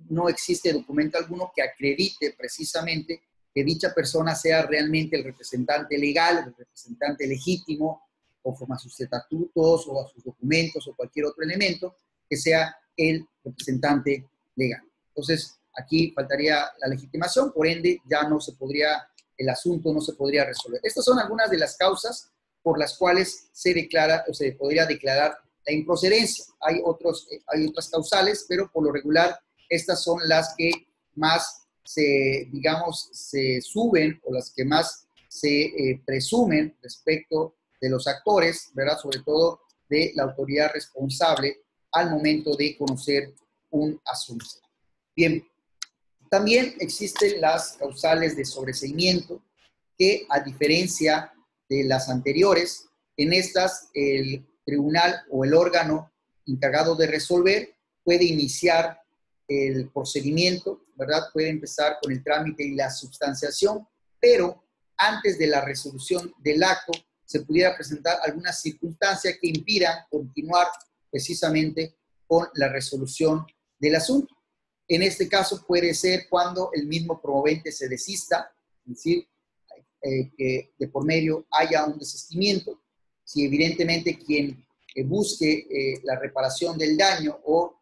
no existe documento alguno que acredite precisamente que dicha persona sea realmente el representante legal, el representante legítimo, conforme a sus estatutos o a sus documentos o cualquier otro elemento, que sea el representante legal. Entonces, aquí faltaría la legitimación, por ende, ya no se podría, el asunto no se podría resolver. Estas son algunas de las causas por las cuales se declara o se podría declarar la improcedencia. Hay otras causales, pero por lo regular estas son las que más se suben o las que más se presumen respecto de los actores, ¿verdad? Sobre todo de la autoridad responsable al momento de conocer un asunto. Bien, también existen las causales de sobreseimiento que, a diferencia de las anteriores, en estas el tribunal o el órgano encargado de resolver puede iniciar el procedimiento, ¿verdad? Puede empezar con el trámite y la substanciación, pero antes de la resolución del acto se pudiera presentar alguna circunstancia que impidan continuar precisamente con la resolución del asunto. En este caso puede ser cuando el mismo promovente se desista, es decir, que de por medio haya un desistimiento. Si evidentemente quien busque la reparación del daño o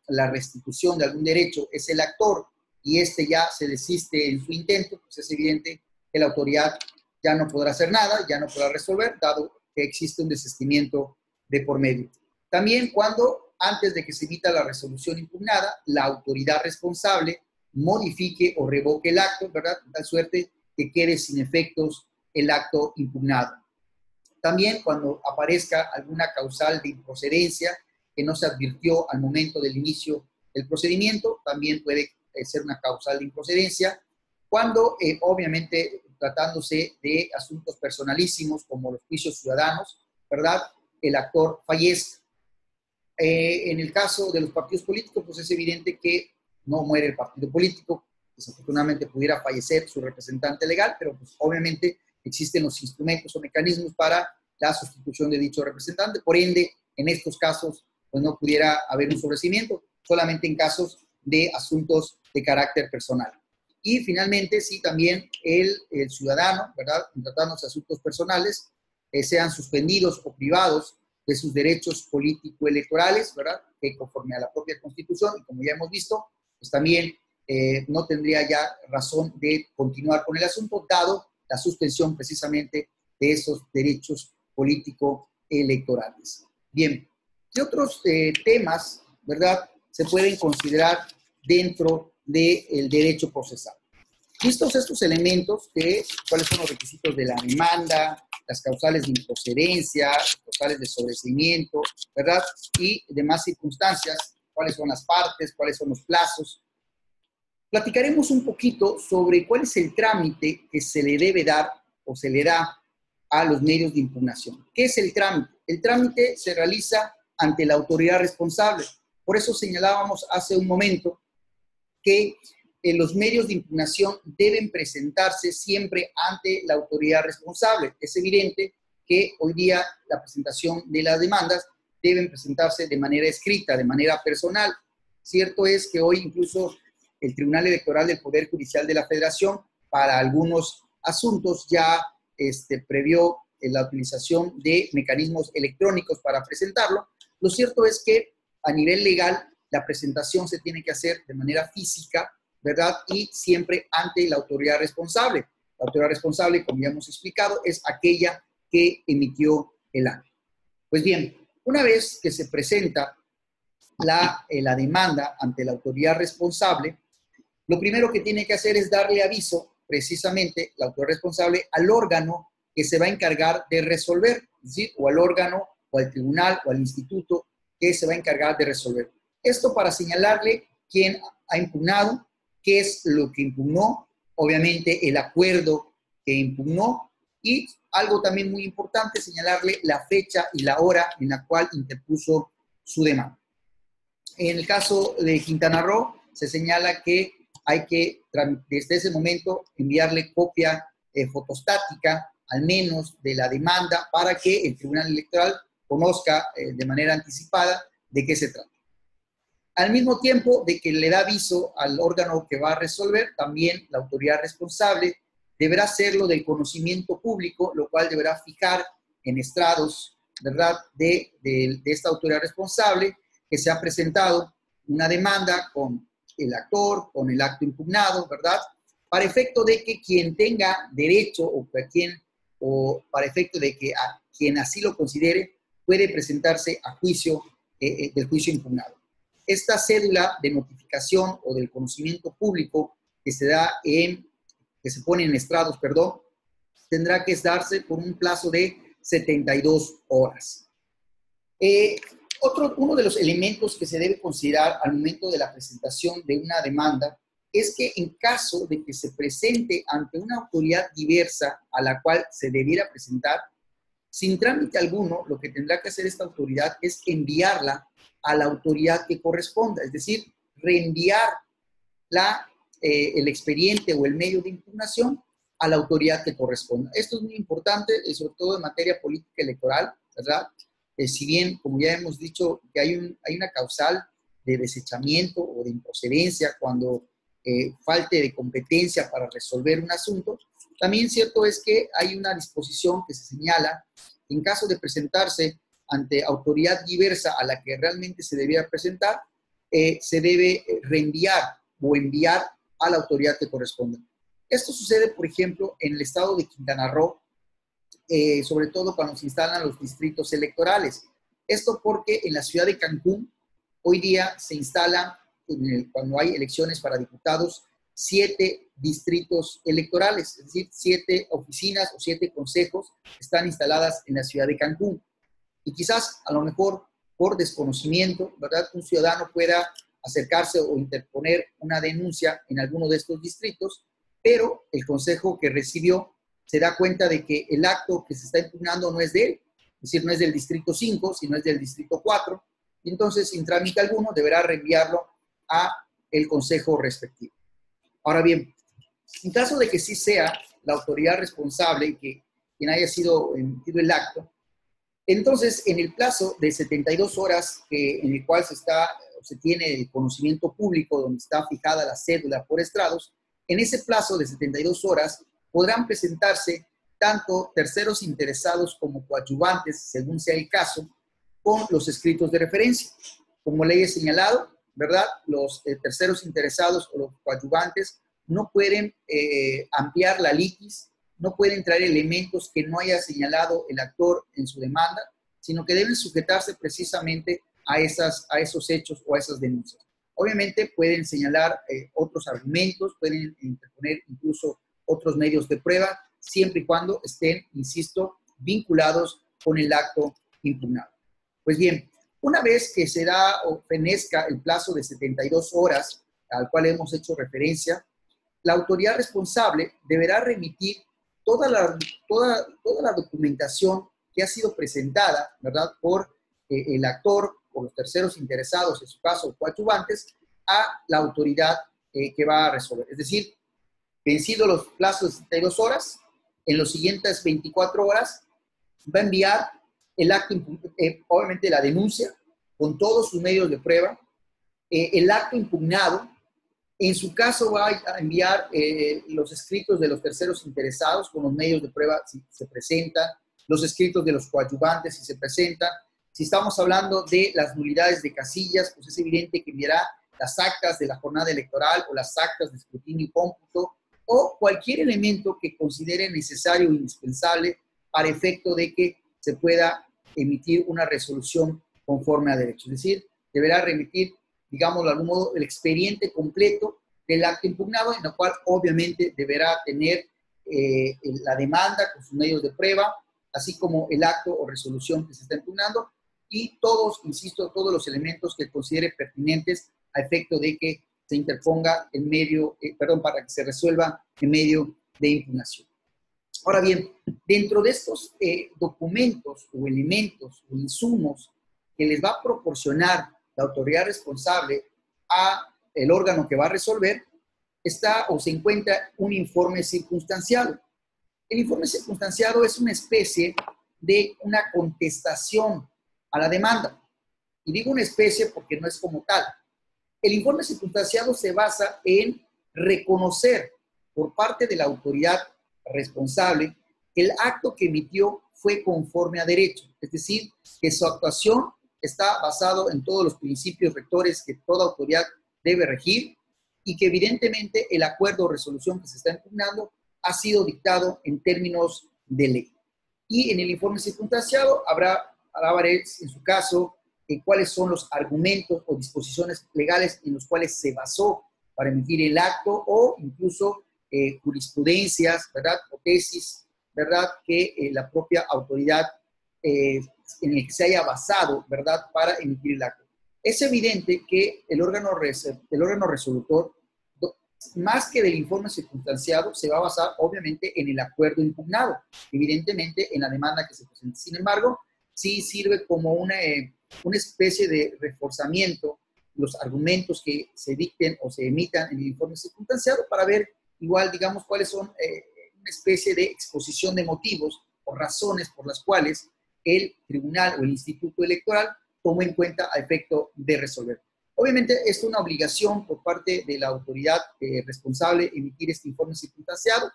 la restitución de algún derecho es el actor y este ya se desiste en su intento, pues es evidente que la autoridad ya no podrá hacer nada, ya no podrá resolver, dado que existe un desistimiento de por medio. También cuando, antes de que se emita la resolución impugnada, la autoridad responsable modifique o revoque el acto, ¿verdad? De tal suerte que quede sin efectos el acto impugnado. También cuando aparezca alguna causal de improcedencia que no se advirtió al momento del inicio del procedimiento, también puede ser una causal de improcedencia. Cuando, obviamente, tratándose de asuntos personalísimos como los juicios ciudadanos, ¿verdad? El actor fallezca. En el caso de los partidos políticos, pues es evidente que no muere el partido político, desafortunadamente pudiera fallecer su representante legal, pero pues obviamente existen los instrumentos o mecanismos para la sustitución de dicho representante, por ende, en estos casos, pues no pudiera haber un sobreseimiento, solamente en casos de asuntos de carácter personal. Y finalmente, sí, también el ciudadano, ¿verdad?, en tratándose de asuntos personales, sean suspendidos o privados de sus derechos político-electorales, ¿verdad?, que conforme a la propia Constitución, y como ya hemos visto, pues también no tendría ya razón de continuar con el asunto, dado la suspensión precisamente de esos derechos político-electorales. Bien, ¿qué otros temas, verdad, se pueden considerar dentro del derecho procesal? Vistos estos elementos, cuáles son los requisitos de la demanda, las causales de improcedencia, las causales de sobreseimiento, ¿verdad? Y demás circunstancias, cuáles son las partes, cuáles son los plazos. Platicaremos un poquito sobre cuál es el trámite que se le debe dar o se le da a los medios de impugnación. ¿Qué es el trámite? El trámite se realiza ante la autoridad responsable. Por eso señalábamos hace un momento que los medios de impugnación deben presentarse siempre ante la autoridad responsable. Es evidente que hoy día la presentación de las demandas deben presentarse de manera escrita, de manera personal. Cierto es que hoy incluso el Tribunal Electoral del Poder Judicial de la Federación, para algunos asuntos, ya previó la utilización de mecanismos electrónicos para presentarlo. Lo cierto es que a nivel legal la presentación se tiene que hacer de manera física, ¿verdad? Y siempre ante la autoridad responsable. La autoridad responsable, como ya hemos explicado, es aquella que emitió el acto. Pues bien, una vez que se presenta la demanda ante la autoridad responsable, lo primero que tiene que hacer es darle aviso, precisamente, la autoridad responsable, al órgano que se va a encargar de resolver, es decir, o al órgano, o al tribunal, o al instituto que se va a encargar de resolver. Esto para señalarle quién ha impugnado, qué es lo que impugnó, obviamente el acuerdo que impugnó, y algo también muy importante, señalarle la fecha y la hora en la cual interpuso su demanda. En el caso de Quintana Roo, se señala que hay que, desde ese momento, enviarle copia fotostática, al menos, de la demanda, para que el Tribunal Electoral conozca de manera anticipada de qué se trata. Al mismo tiempo de que le da aviso al órgano que va a resolver, también la autoridad responsable deberá hacerlo del conocimiento público, lo cual deberá fijar en estrados, ¿verdad?, de esta autoridad responsable que se ha presentado una demanda con el actor, con el acto impugnado, ¿verdad?, para efecto de que quien tenga derecho o para efecto de que a quien así lo considere puede presentarse a juicio del juicio impugnado. Esta cédula de notificación o del conocimiento público que se pone en estrados, tendrá que darse por un plazo de 72 horas. Uno de los elementos que se debe considerar al momento de la presentación de una demanda es que en caso de que se presente ante una autoridad diversa a la cual se debiera presentar, sin trámite alguno, lo que tendrá que hacer esta autoridad es enviarla a la autoridad que corresponda, es decir, reenviar el expediente o el medio de impugnación a la autoridad que corresponda. Esto es muy importante, sobre todo en materia política electoral, ¿verdad? Si bien, como ya hemos dicho, que hay una causal de desechamiento o de improcedencia cuando falte de competencia para resolver un asunto, también cierto es que hay una disposición que se señala en caso de presentarse ante autoridad diversa a la que realmente se debiera presentar, se debe reenviar o enviar a la autoridad que corresponda. Esto sucede, por ejemplo, en el estado de Quintana Roo, sobre todo cuando se instalan los distritos electorales. Esto porque en la ciudad de Cancún, hoy día se instalan, cuando hay elecciones para diputados, 7 distritos electorales, es decir, 7 oficinas o 7 consejos están instaladas en la ciudad de Cancún. Y quizás, a lo mejor, por desconocimiento, ¿verdad?, un ciudadano pueda acercarse o interponer una denuncia en alguno de estos distritos, pero el consejo que recibió se da cuenta de que el acto que se está impugnando no es de él, es decir, no es del distrito 5, sino es del distrito 4, y entonces, sin trámite alguno, deberá reenviarlo a el consejo respectivo. Ahora bien, en caso de que sí sea la autoridad responsable y que quien haya sido emitido el acto, entonces, en el plazo de 72 horas en el cual se tiene el conocimiento público, donde está fijada la cédula por estrados, en ese plazo de 72 horas podrán presentarse tanto terceros interesados como coadyuvantes, según sea el caso, con los escritos de referencia. Como ley he señalado, ¿verdad?, los terceros interesados o los coadyuvantes no pueden ampliar la litis, no pueden traer elementos que no haya señalado el actor en su demanda, sino que deben sujetarse precisamente a esos hechos o a esas denuncias. Obviamente pueden señalar otros argumentos, pueden interponer incluso otros medios de prueba, siempre y cuando estén, insisto, vinculados con el acto impugnado. Pues bien, una vez que se da o fenezca el plazo de 72 horas al cual hemos hecho referencia, la autoridad responsable deberá remitir toda la documentación que ha sido presentada, ¿verdad?, por el actor o los terceros interesados, en su caso coadyuvantes, a la autoridad que va a resolver. Es decir, vencidos los plazos de 72 horas, en las siguientes 24 horas va a enviar el acto, obviamente la denuncia, con todos sus medios de prueba, el acto impugnado. En su caso va a enviar los escritos de los terceros interesados con los medios de prueba si se presentan, los escritos de los coadyuvantes si se presentan. Si estamos hablando de las nulidades de casillas, pues es evidente que enviará las actas de la jornada electoral o las actas de escrutinio y cómputo o cualquier elemento que considere necesario o indispensable para efecto de que se pueda emitir una resolución conforme a derecho. Es decir, deberá remitir, digámoslo de algún modo, el expediente completo del acto impugnado, en el cual obviamente deberá tener la demanda con sus medios de prueba, así como el acto o resolución que se está impugnando, y todos, insisto, todos los elementos que considere pertinentes a efecto de que se interponga en medio, para que se resuelva en medio de impugnación. Ahora bien, dentro de estos documentos o elementos o insumos que les va a proporcionar la autoridad responsable a el órgano que va a resolver, está o se encuentra un informe circunstanciado. El informe circunstanciado es una especie de una contestación a la demanda. Y digo una especie porque no es como tal. El informe circunstanciado se basa en reconocer por parte de la autoridad responsable que el acto que emitió fue conforme a derecho, es decir, que su actuación está basado en todos los principios rectores que toda autoridad debe regir y que evidentemente el acuerdo o resolución que se está impugnando ha sido dictado en términos de ley. Y en el informe circunstanciado habrá en su caso cuáles son los argumentos o disposiciones legales en los cuales se basó para emitir el acto o incluso jurisprudencias, ¿verdad?, o tesis, ¿verdad?, que la propia autoridad en el que se haya basado, ¿verdad?, para emitir el acto. Es evidente que el órgano resolutor, más que del informe circunstanciado, se va a basar obviamente en el acuerdo impugnado, evidentemente en la demanda que se presenta. Sin embargo, sí sirve como una especie de reforzamiento los argumentos que se dicten o se emitan en el informe circunstanciado para ver igual, digamos, cuáles son una especie de exposición de motivos o razones por las cuales el tribunal o el instituto electoral tomó en cuenta a efecto de resolver. Obviamente, es una obligación por parte de la autoridad responsable emitir este informe circunstanciado.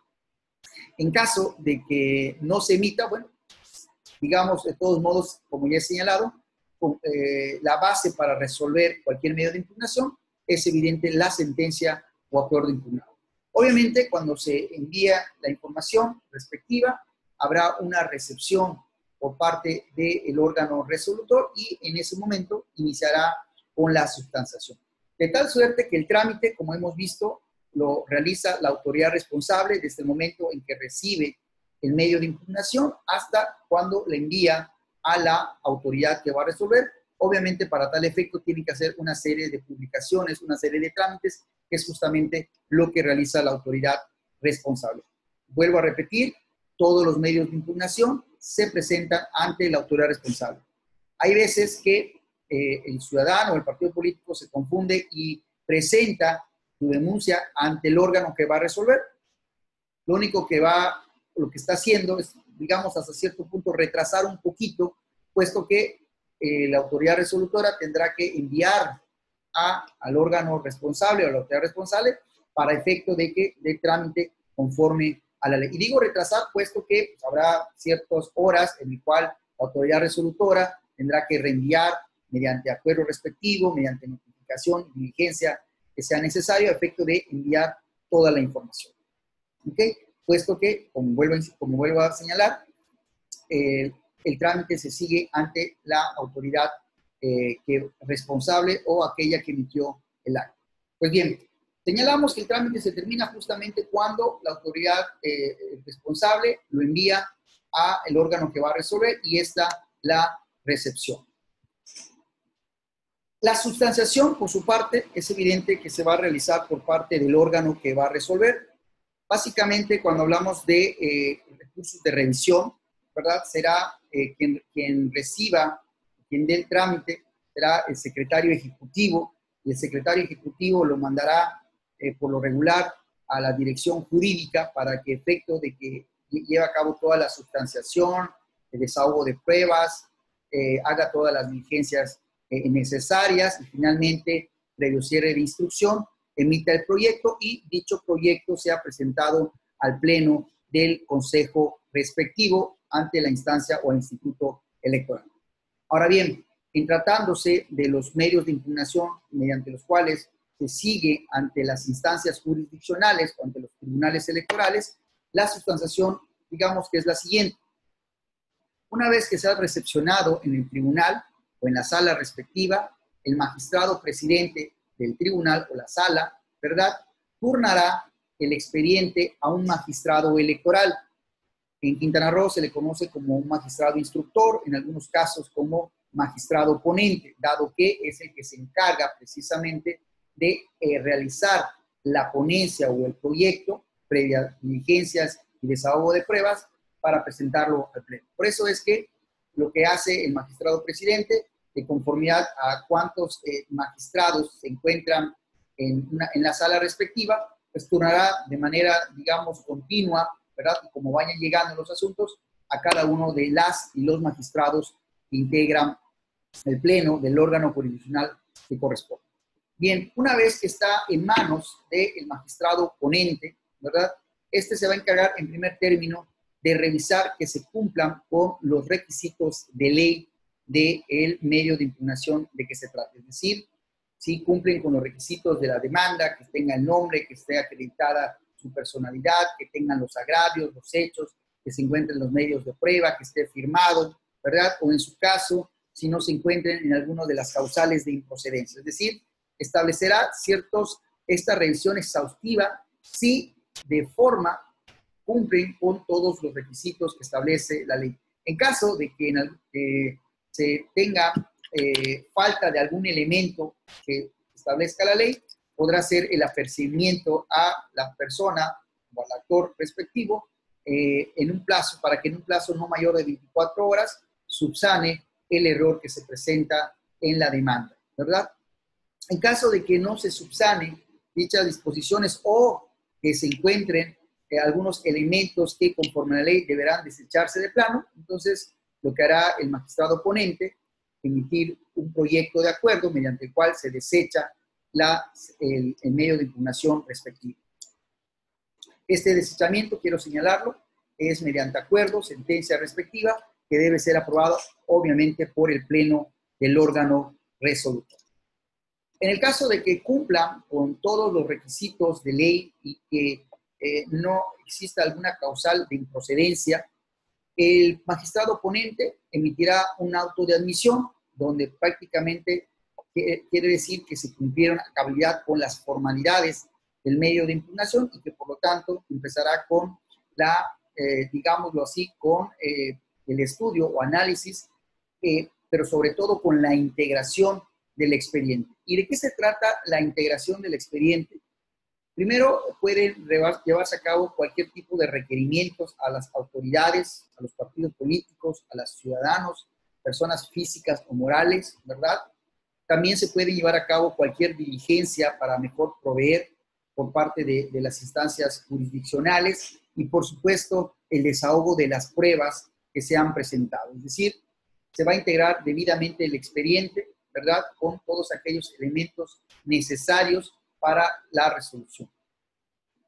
En caso de que no se emita, bueno, digamos, de todos modos, como ya he señalado, la base para resolver cualquier medio de impugnación es evidente la sentencia o acuerdo impugnado. Obviamente, cuando se envía la información respectiva, habrá una recepción por parte del órgano resolutor y en ese momento iniciará con la sustanciación. De tal suerte que el trámite, como hemos visto, lo realiza la autoridad responsable desde el momento en que recibe el medio de impugnación hasta cuando le envía a la autoridad que va a resolver. Obviamente, para tal efecto, tiene que hacer una serie de publicaciones, una serie de trámites, que es justamente lo que realiza la autoridad responsable. Vuelvo a repetir, todos los medios de impugnación se presentan ante la autoridad responsable. Hay veces que el ciudadano o el partido político se confunde y presenta su denuncia ante el órgano que va a resolver. Lo que está haciendo es, digamos, hasta cierto punto retrasar un poquito, puesto que la autoridad resolutora tendrá que enviar al órgano responsable o a la autoridad responsable para efecto de que dé trámite conforme a la ley. Y digo retrasar, puesto que pues, habrá ciertas horas en las cuales la autoridad resolutora tendrá que reenviar mediante acuerdo respectivo, mediante notificación y diligencia que sea necesario a efecto de enviar toda la información. ¿Ok? Puesto que, como vuelvo a señalar, el trámite se sigue ante la autoridad responsable o aquella que emitió el acto. Pues bien, señalamos que el trámite se termina justamente cuando la autoridad responsable lo envía al órgano que va a resolver y esta la recepción. La sustanciación, por su parte, es evidente que se va a realizar por parte del órgano que va a resolver. Básicamente, cuando hablamos de recursos de revisión, ¿verdad? Será quien reciba, quien dé el trámite, será el secretario ejecutivo, y el secretario ejecutivo lo mandará por lo regular a la dirección jurídica para que efecto de que lleve a cabo toda la sustanciación, el desahogo de pruebas, haga todas las diligencias necesarias y finalmente, previo cierre de instrucción, emita el proyecto y dicho proyecto sea presentado al pleno del consejo respectivo ante la instancia o instituto electoral. Ahora bien, en tratándose de los medios de impugnación mediante los cuales se sigue ante las instancias jurisdiccionales o ante los tribunales electorales, la sustanciación, digamos que es la siguiente. Una vez que se ha recepcionado en el tribunal o en la sala respectiva, el magistrado presidente del tribunal o la sala, ¿verdad?, turnará el expediente a un magistrado electoral. En Quintana Roo se le conoce como un magistrado instructor, en algunos casos como magistrado ponente, dado que es el que se encarga precisamente de realizar la ponencia o el proyecto previa diligencias y desahogo de pruebas para presentarlo al pleno. Por eso es que lo que hace el magistrado presidente, de conformidad a cuántos magistrados se encuentran en la sala respectiva, pues turnará de manera, digamos, continua, ¿verdad? Y como vayan llegando los asuntos, a cada uno de las y los magistrados que integran el pleno del órgano jurisdiccional que corresponde. Bien, una vez que está en manos del magistrado ponente, ¿verdad? Este se va a encargar en primer término de revisar que se cumplan con los requisitos de ley del medio de impugnación de que se trate. Es decir, si cumplen con los requisitos de la demanda, que tenga el nombre, que esté acreditada su personalidad, que tengan los agravios, los hechos, que se encuentren los medios de prueba, que esté firmado, ¿verdad? O en su caso, si no se encuentren en alguna de las causales de improcedencia. Es decir, establecerá esta revisión exhaustiva si de forma cumplen con todos los requisitos que establece la ley. En caso de que se tenga falta de algún elemento que establezca la ley, podrá ser el apercibimiento a la persona o al actor respectivo para que en un plazo no mayor de 24 horas subsane el error que se presenta en la demanda, ¿verdad? En caso de que no se subsane dichas disposiciones o que se encuentren algunos elementos que conforme a la ley deberán desecharse de plano, entonces lo que hará el magistrado ponente, emitir un proyecto de acuerdo mediante el cual se desecha el medio de impugnación respectivo. Este desechamiento, quiero señalarlo, es mediante acuerdo, sentencia respectiva, que debe ser aprobado obviamente por el pleno del órgano resolutor. En el caso de que cumplan con todos los requisitos de ley y que no exista alguna causal de improcedencia, el magistrado ponente emitirá un auto de admisión donde prácticamente quiere decir que se cumplieron a cabalidad con las formalidades del medio de impugnación y que por lo tanto empezará con digámoslo así, con el estudio o análisis, pero sobre todo con la integración del expediente. ¿Y de qué se trata la integración del expediente? Primero, pueden llevarse a cabo cualquier tipo de requerimientos a las autoridades, a los partidos políticos, a los ciudadanos, personas físicas o morales, ¿verdad? También se puede llevar a cabo cualquier diligencia para mejor proveer por parte de las instancias jurisdiccionales y, por supuesto, el desahogo de las pruebas que se han presentado. Es decir, se va a integrar debidamente el expediente, ¿verdad?, con todos aquellos elementos necesarios para la resolución.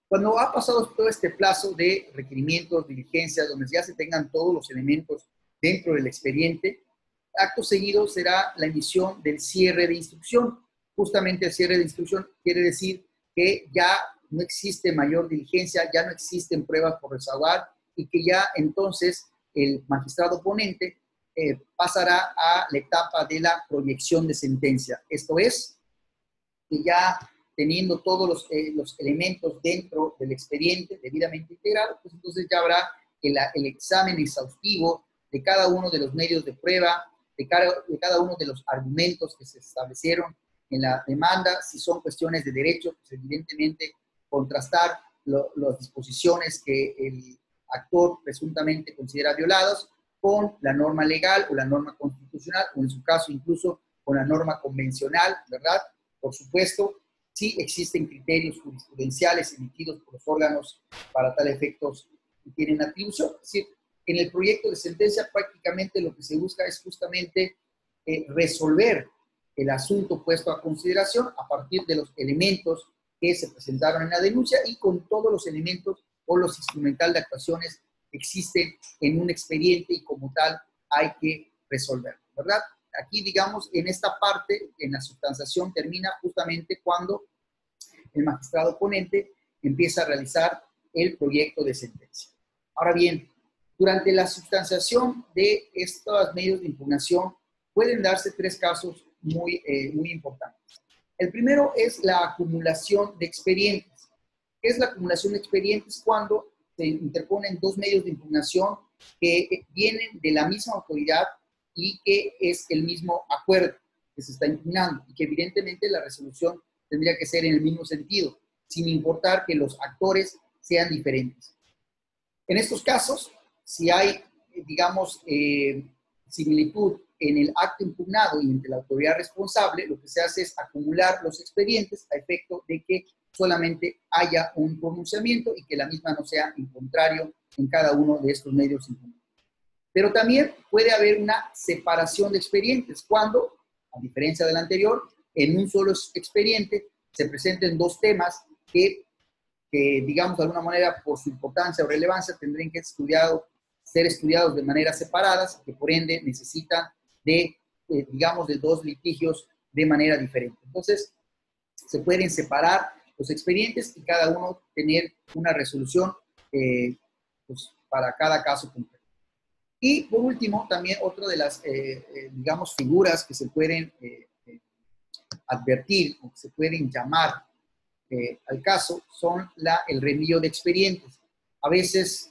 Cuando ha pasado todo este plazo de requerimientos, diligencias, donde ya se tengan todos los elementos dentro del expediente, acto seguido será la emisión del cierre de instrucción. Justamente el cierre de instrucción quiere decir que ya no existe mayor diligencia, ya no existen pruebas por desahogar y que ya entonces el magistrado ponente pasará a la etapa de la proyección de sentencia. Esto es, que ya teniendo todos los elementos dentro del expediente debidamente integrado, pues entonces ya habrá el examen exhaustivo de cada uno de los medios de prueba, de cada uno de los argumentos que se establecieron en la demanda. Si son cuestiones de derecho, pues evidentemente contrastar las disposiciones que el actor presuntamente considera violadas con la norma legal o la norma constitucional, o en su caso incluso con la norma convencional, ¿verdad? Por supuesto, sí existen criterios jurisprudenciales emitidos por los órganos para tal efectos que tienen atribución. Es decir, en el proyecto de sentencia prácticamente lo que se busca es justamente resolver el asunto puesto a consideración a partir de los elementos que se presentaron en la denuncia y con todos los elementos o los instrumental de actuaciones que existen en un expediente y como tal hay que resolverlo, ¿verdad? Aquí, digamos, en esta parte, en la sustanciación, termina justamente cuando el magistrado ponente empieza a realizar el proyecto de sentencia. Ahora bien, durante la sustanciación de estos medios de impugnación pueden darse tres casos muy importantes. El primero es la acumulación de expedientes. ¿Qué es la acumulación de expedientes? Cuando se interponen dos medios de impugnación que vienen de la misma autoridad y que es el mismo acuerdo que se está impugnando y que evidentemente la resolución tendría que ser en el mismo sentido, sin importar que los actores sean diferentes. En estos casos, si hay, digamos, similitud en el acto impugnado y entre la autoridad responsable, lo que se hace es acumular los expedientes a efecto de que solamente haya un pronunciamiento y que la misma no sea en contrario en cada uno de estos medios impugnados. Pero también puede haber una separación de expedientes cuando, a diferencia del anterior, en un solo expediente se presenten dos temas que digamos, de alguna manera, por su importancia o relevancia, tendrían que ser estudiados de manera separadas, que por ende necesitan de, digamos, de dos litigios de manera diferente. Entonces, se pueden separar los expedientes y cada uno tener una resolución pues, para cada caso concreto. Y por último, también otra de las, digamos, figuras que se pueden advertir o que se pueden llamar al caso son el reenvío de expedientes. A veces,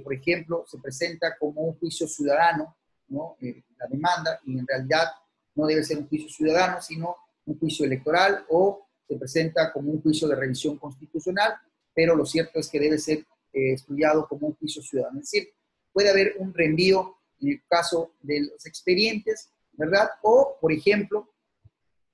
por ejemplo, se presenta como un juicio ciudadano, ¿no? La demanda, y en realidad no debe ser un juicio ciudadano, sino un juicio electoral, o se presenta como un juicio de revisión constitucional, pero lo cierto es que debe ser estudiado como un juicio ciudadano. Es decir, puede haber un reenvío en el caso de los expedientes, ¿verdad? O, por ejemplo,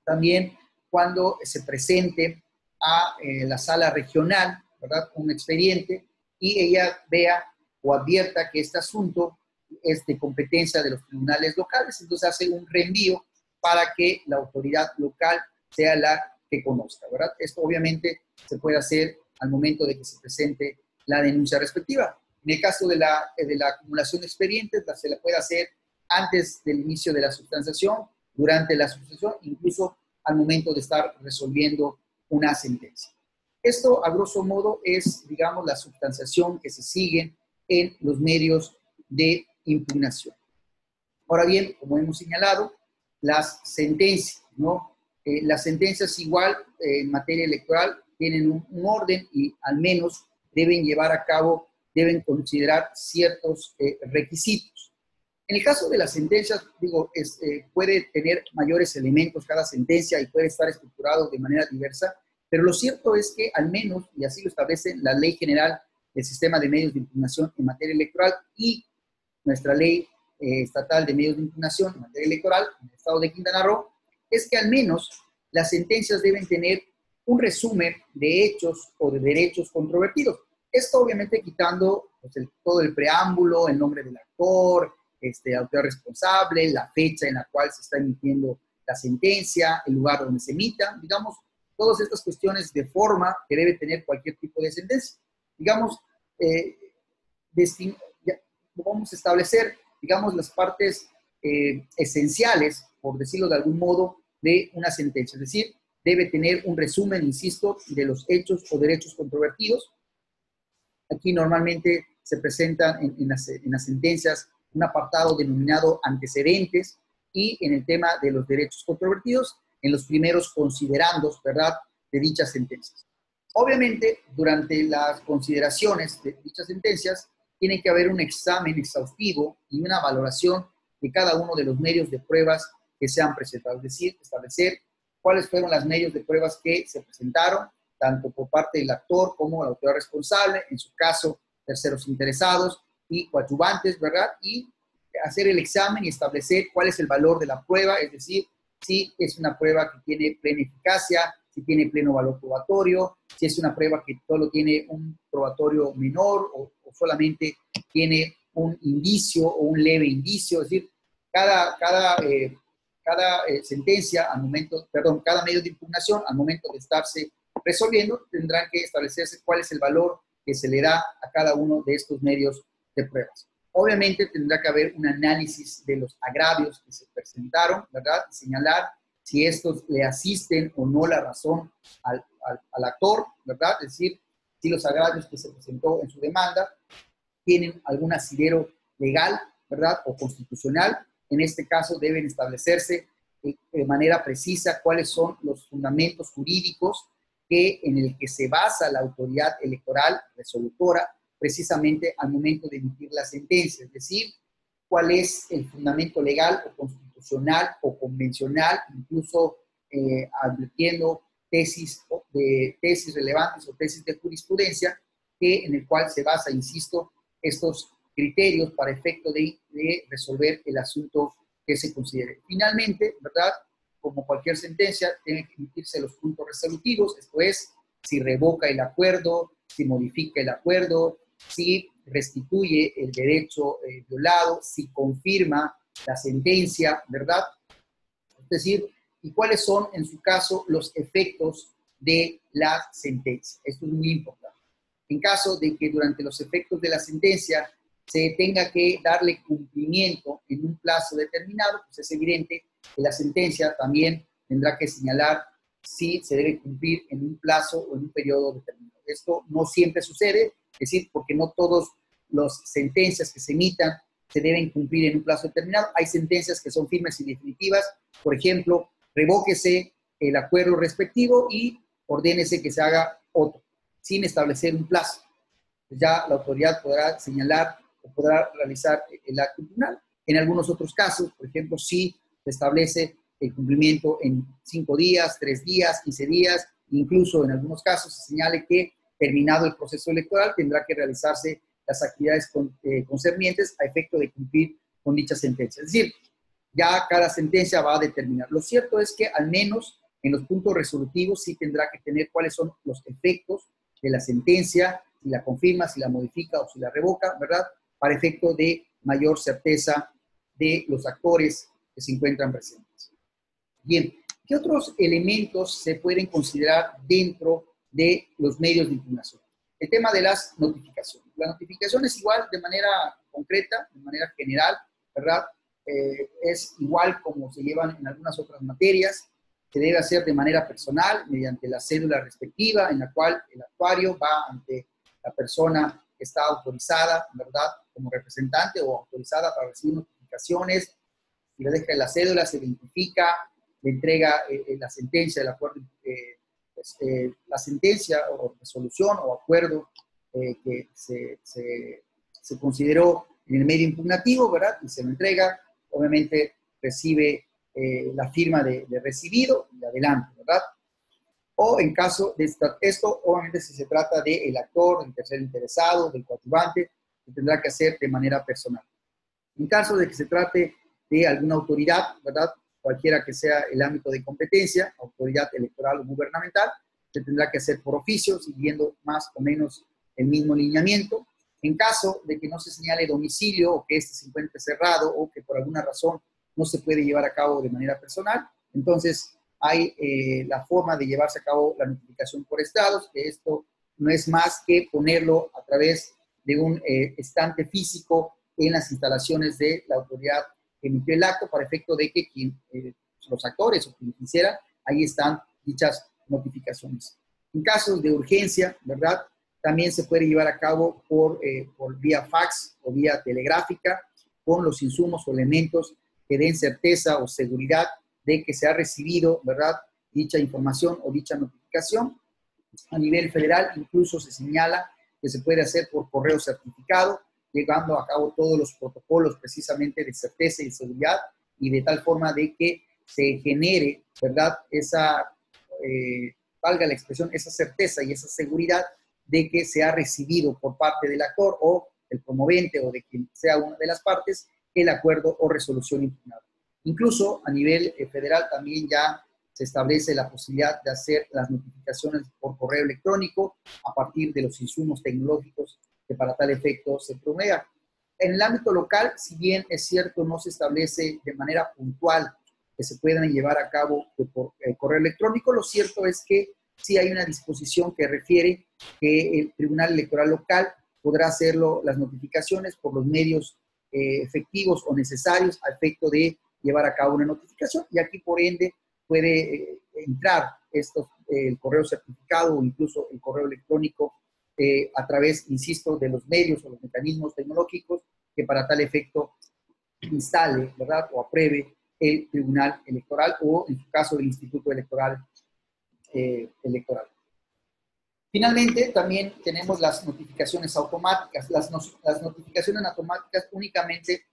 también cuando se presente a la sala regional, ¿verdad?, un expediente, y ella vea o advierta que este asunto es de competencia de los tribunales locales, entonces hace un reenvío para que la autoridad local sea la que conozca, ¿verdad? Esto obviamente se puede hacer al momento de que se presente la denuncia respectiva. En el caso de la acumulación de expedientes, se la puede hacer antes del inicio de la sustanciación, durante la sustanciación, incluso al momento de estar resolviendo una sentencia. Esto, a grosso modo, es, digamos, la substanciación que se sigue en los medios de impugnación. Ahora bien, como hemos señalado, las sentencias, ¿no? Las sentencias igual en materia electoral tienen un orden y al menos deben llevar a cabo, deben considerar ciertos requisitos. En el caso de las sentencias, digo, puede tener mayores elementos cada sentencia y puede estar estructurado de manera diversa, pero lo cierto es que al menos, y así lo establece la Ley General del Sistema de Medios de Impugnación en materia electoral y nuestra Ley Estatal de Medios de Impugnación en materia electoral en el Estado de Quintana Roo, es que al menos las sentencias deben tener un resumen de hechos o de derechos controvertidos. Esto obviamente quitando pues, todo el preámbulo, el nombre del actor, autor responsable, la fecha en la cual se está emitiendo la sentencia, el lugar donde se emita, digamos, todas estas cuestiones de forma que debe tener cualquier tipo de sentencia. Digamos, vamos a establecer, digamos, las partes esenciales, por decirlo de algún modo, de una sentencia. Es decir, debe tener un resumen, insisto, de los hechos o derechos controvertidos. Aquí normalmente se presentan en las sentencias un apartado denominado antecedentes y en el tema de los derechos controvertidos, en los primeros considerandos, ¿verdad?, de dichas sentencias. Obviamente, durante las consideraciones de dichas sentencias, tiene que haber un examen exhaustivo y una valoración de cada uno de los medios de pruebas que se han presentado. Es decir, establecer cuáles fueron los medios de pruebas que se presentaron, tanto por parte del actor como la autoridad responsable, en su caso, terceros interesados y coadyuvantes, ¿verdad? Y hacer el examen y establecer cuál es el valor de la prueba, es decir, si es una prueba que tiene plena eficacia, si tiene pleno valor probatorio, si es una prueba que solo tiene un probatorio menor o solamente tiene un indicio o un leve indicio, es decir, cada sentencia al momento, perdón, cada medio de impugnación al momento de estarse resolviendo tendrán que establecerse cuál es el valor que se le da a cada uno de estos medios de pruebas. Obviamente tendrá que haber un análisis de los agravios que se presentaron, ¿verdad? Y señalar si estos le asisten o no la razón al actor, ¿verdad? Es decir, si los agravios que se presentó en su demanda tienen algún asidero legal, ¿verdad? O constitucional. En este caso deben establecerse de manera precisa cuáles son los fundamentos jurídicos en el que se basa la autoridad electoral resolutora precisamente al momento de emitir la sentencia, es decir, cuál es el fundamento legal o constitucional o convencional, incluso advirtiendo tesis relevantes o tesis de jurisprudencia, en el cual se basa, insisto, estos criterios para efecto de resolver el asunto que se considere. Finalmente, ¿verdad? Como cualquier sentencia, tienen que emitirse los puntos resolutivos, esto es, si revoca el acuerdo, si modifica el acuerdo, si restituye el derecho violado, si confirma la sentencia, ¿verdad? Es decir, y cuáles son, en su caso, los efectos de la sentencia. Esto es muy importante. En caso de que durante los efectos de la sentencia se tenga que darle cumplimiento en un plazo determinado, pues es evidente que la sentencia también tendrá que señalar si se debe cumplir en un plazo o en un periodo determinado. Esto no siempre sucede, es decir, porque no todas las sentencias que se emitan se deben cumplir en un plazo determinado. Hay sentencias que son firmes y definitivas, por ejemplo, revóquese el acuerdo respectivo y ordénese que se haga otro, sin establecer un plazo. Ya la autoridad podrá señalar o podrá realizar el acto tribunal. En algunos otros casos, por ejemplo, si se establece el cumplimiento en 5 días, 3 días, 15 días, incluso en algunos casos se señale que terminado el proceso electoral tendrá que realizarse las actividades concernientes a efecto de cumplir con dicha sentencia. Es decir, ya cada sentencia va a determinar. Lo cierto es que al menos en los puntos resolutivos sí tendrá que tener cuáles son los efectos de la sentencia, si la confirma, si la modifica o si la revoca, ¿verdad? Para efecto de mayor certeza de los actores que se encuentran presentes. Bien, ¿qué otros elementos se pueden considerar dentro de los medios de impugnación? El tema de las notificaciones. La notificación es igual de manera concreta, de manera general, ¿verdad? Es igual como se llevan en algunas otras materias. se debe hacer de manera personal, mediante la cédula respectiva, en la cual el actuario va ante la persona que está autorizada, ¿verdad?, como representante o autorizada para recibir notificaciones, y le deja la cédula, se identifica, le entrega la sentencia del acuerdo, la sentencia o resolución o acuerdo que se consideró en el medio impugnativo, ¿verdad?, y se lo entrega, obviamente recibe la firma de recibido y adelante, ¿verdad? O en caso de esto, obviamente si se trata del actor, del tercer interesado, del coadyuvante, se tendrá que hacer de manera personal. En caso de que se trate de alguna autoridad, ¿verdad?, cualquiera que sea el ámbito de competencia, autoridad electoral o gubernamental, se tendrá que hacer por oficio, siguiendo más o menos el mismo lineamiento. En caso de que no se señale domicilio o que éste se encuentre cerrado o que por alguna razón no se puede llevar a cabo de manera personal, entonces hay la forma de llevarse a cabo la notificación por estados, que esto no es más que ponerlo a través de un estante físico en las instalaciones de la autoridad que emitió el acto, para efecto de que los actores o quien quisiera, ahí están dichas notificaciones. En casos de urgencia, ¿verdad?, también se puede llevar a cabo por vía fax o vía telegráfica, con los insumos o elementos que den certeza o seguridad de que se ha recibido, ¿verdad?, dicha información o dicha notificación. A nivel federal incluso se señala que se puede hacer por correo certificado, llevando a cabo todos los protocolos precisamente de certeza y seguridad, y de tal forma de que se genere, ¿verdad?, esa, valga la expresión, esa certeza y esa seguridad de que se ha recibido por parte del actor o el promovente o de quien sea una de las partes el acuerdo o resolución impugnada. Incluso a nivel federal también ya se establece la posibilidad de hacer las notificaciones por correo electrónico a partir de los insumos tecnológicos que para tal efecto se promuevan. En el ámbito local, si bien es cierto, no se establece de manera puntual que se puedan llevar a cabo por correo electrónico, lo cierto es que sí hay una disposición que refiere que el Tribunal Electoral local podrá hacerlo, las notificaciones, por los medios efectivos o necesarios a efecto de llevar a cabo una notificación, y aquí por ende puede entrar el correo certificado o incluso el correo electrónico a través, insisto, de los medios o los mecanismos tecnológicos que para tal efecto instale, ¿verdad?, o apruebe el Tribunal Electoral o, en su caso, el Instituto Electoral. Finalmente, también tenemos las notificaciones automáticas. Las notificaciones automáticas únicamente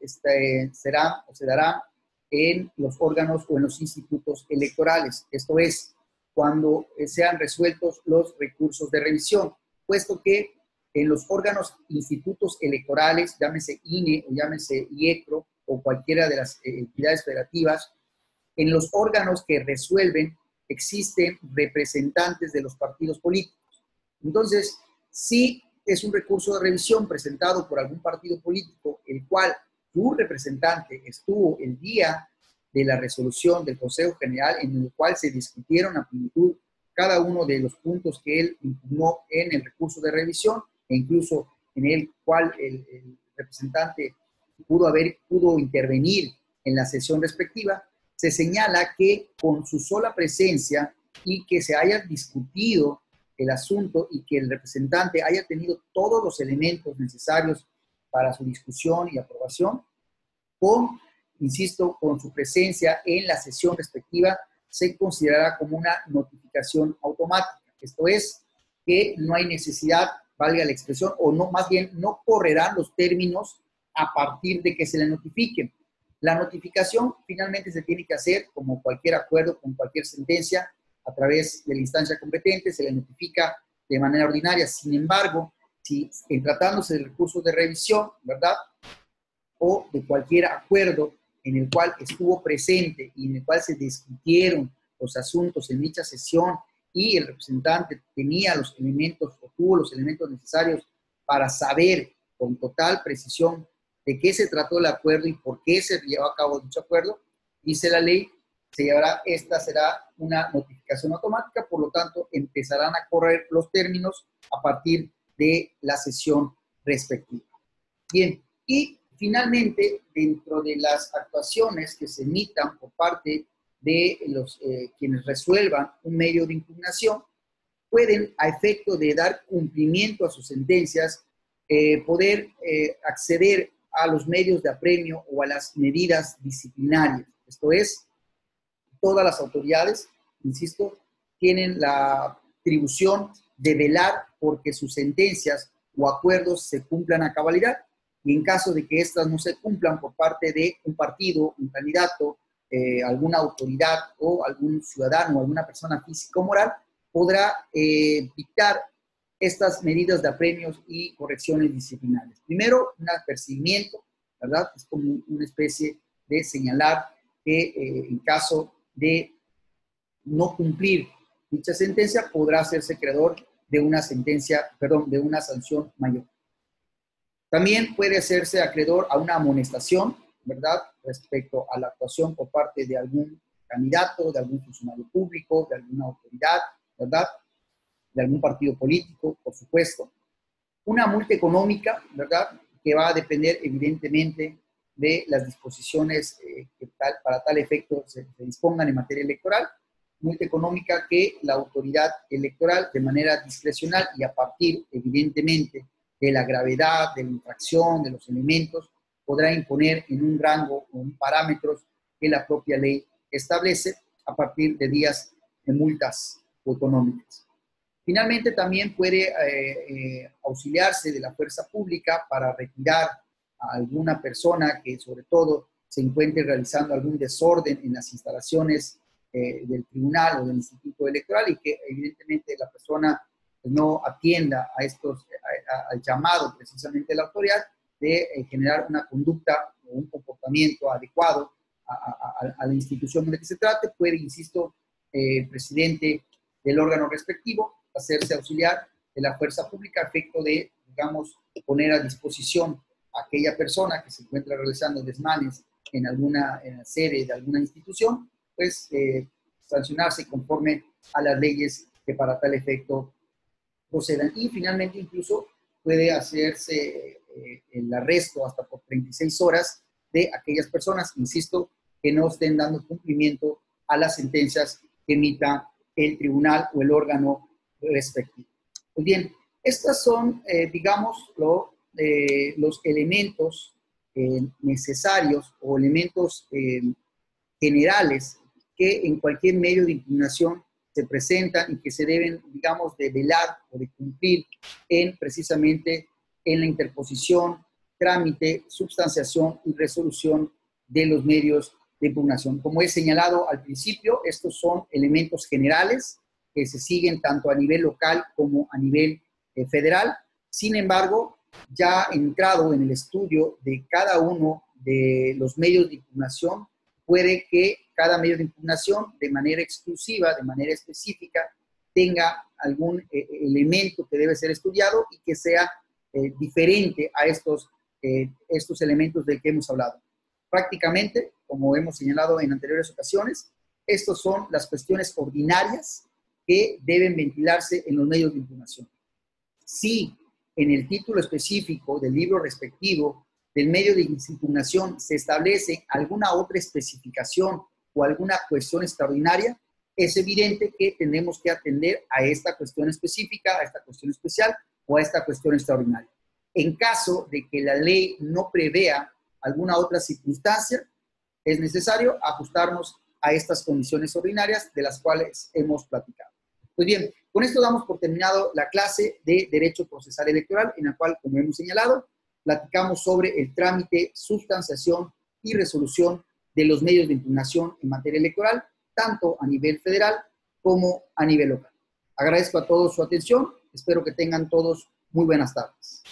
serán o se darán en los órganos o en los institutos electorales. Esto es, cuando sean resueltos los recursos de revisión, puesto que en los órganos, institutos electorales, llámese INE o llámese IECRO o cualquiera de las entidades federativas, en los órganos que resuelven existen representantes de los partidos políticos. Entonces, si es un recurso de revisión presentado por algún partido político, el cual su representante estuvo el día de la resolución del Consejo General, en el cual se discutieron a plenitud cada uno de los puntos que él impugnó en el recurso de revisión, e incluso en el cual el representante pudo intervenir en la sesión respectiva, se señala que con su sola presencia y que se haya discutido el asunto y que el representante haya tenido todos los elementos necesarios para su discusión y aprobación, insisto, con su presencia en la sesión respectiva, se considerará como una notificación automática. Esto es, que no hay necesidad, valga la expresión, o no, más bien no correrán los términos a partir de que se le notifiquen. La notificación finalmente se tiene que hacer, como cualquier acuerdo, con cualquier sentencia, a través de la instancia competente, se le notifica de manera ordinaria. Sin embargo, si en tratándose de recursos de revisión, ¿verdad?, o de cualquier acuerdo en el cual estuvo presente y en el cual se discutieron los asuntos en dicha sesión y el representante tenía los elementos o tuvo los elementos necesarios para saber con total precisión de qué se trató el acuerdo y por qué se llevó a cabo dicho acuerdo, dice la ley, esta será una notificación automática, por lo tanto, empezarán a correr los términos a partir de la sesión respectiva. Bien, y finalmente, dentro de las actuaciones que se emitan por parte de los quienes resuelvan un medio de impugnación pueden, a efecto de dar cumplimiento a sus sentencias, poder acceder a los medios de apremio o a las medidas disciplinarias. Esto es, todas las autoridades, insisto, tienen la atribución de velar porque sus sentencias o acuerdos se cumplan a cabalidad, y en caso de que éstas no se cumplan por parte de un partido, un candidato, alguna autoridad o algún ciudadano o alguna persona física o moral, podrá dictar estas medidas de apremios y correcciones disciplinarias. Primero, un apercibimiento, ¿verdad? Es como una especie de señalar que en caso de no cumplir dicha sentencia, podrá hacerse acreedor de una de una sanción mayor. También puede hacerse acreedor a una amonestación, ¿verdad?, respecto a la actuación por parte de algún candidato, de algún funcionario público, de alguna autoridad, ¿verdad?, de algún partido político, por supuesto. Una multa económica, ¿verdad?, que va a depender evidentemente de las disposiciones que para tal efecto se dispongan en materia electoral. Multa económica que la autoridad electoral, de manera discrecional y a partir evidentemente de la gravedad, de la infracción, de los elementos, podrá imponer en un rango o en parámetros que la propia ley establece a partir de días de multas económicas. Finalmente, también puede auxiliarse de la fuerza pública para retirar a alguna persona que sobre todo se encuentre realizando algún desorden en las instalaciones del tribunal o del instituto electoral y que evidentemente la persona no atienda al llamado precisamente de la autoridad de generar una conducta o un comportamiento adecuado a la institución de la que se trate. Puede, insisto, el presidente del órgano respectivo hacerse auxiliar de la fuerza pública a efecto de, digamos, poner a disposición a aquella persona que se encuentra realizando desmanes en alguna sede de alguna institución, pues sancionarse conforme a las leyes que para tal efecto procedan. Y finalmente incluso puede hacerse el arresto hasta por 36 horas de aquellas personas, insisto, que no estén dando cumplimiento a las sentencias que emita el tribunal o el órgano respectivo. Pues bien, estas son, digamos, los elementos necesarios o elementos generales que en cualquier medio de impugnación se presentan y que se deben, digamos, de velar o de cumplir precisamente en la interposición, trámite, substanciación y resolución de los medios de impugnación. Como he señalado al principio, estos son elementos generales que se siguen tanto a nivel local como a nivel federal. Sin embargo, ya entrado en el estudio de cada uno de los medios de impugnación, puede que cada medio de impugnación, de manera exclusiva, de manera específica, tenga algún elemento que debe ser estudiado y que sea diferente a estos elementos de que hemos hablado. Prácticamente, como hemos señalado en anteriores ocasiones, estos son las cuestiones ordinarias que deben ventilarse en los medios de impugnación. Si en el título específico del libro respectivo del medio de impugnación se establece alguna otra especificación o alguna cuestión extraordinaria, es evidente que tenemos que atender a esta cuestión específica, a esta cuestión especial o a esta cuestión extraordinaria. En caso de que la ley no prevea alguna otra circunstancia, es necesario ajustarnos a estas condiciones ordinarias de las cuales hemos platicado. Pues bien, con esto damos por terminado la clase de Derecho Procesal Electoral, en la cual, como hemos señalado, platicamos sobre el trámite, sustanciación y resolución de los medios de impugnación en materia electoral, tanto a nivel federal como a nivel local. Agradezco a todos su atención, espero que tengan todos muy buenas tardes.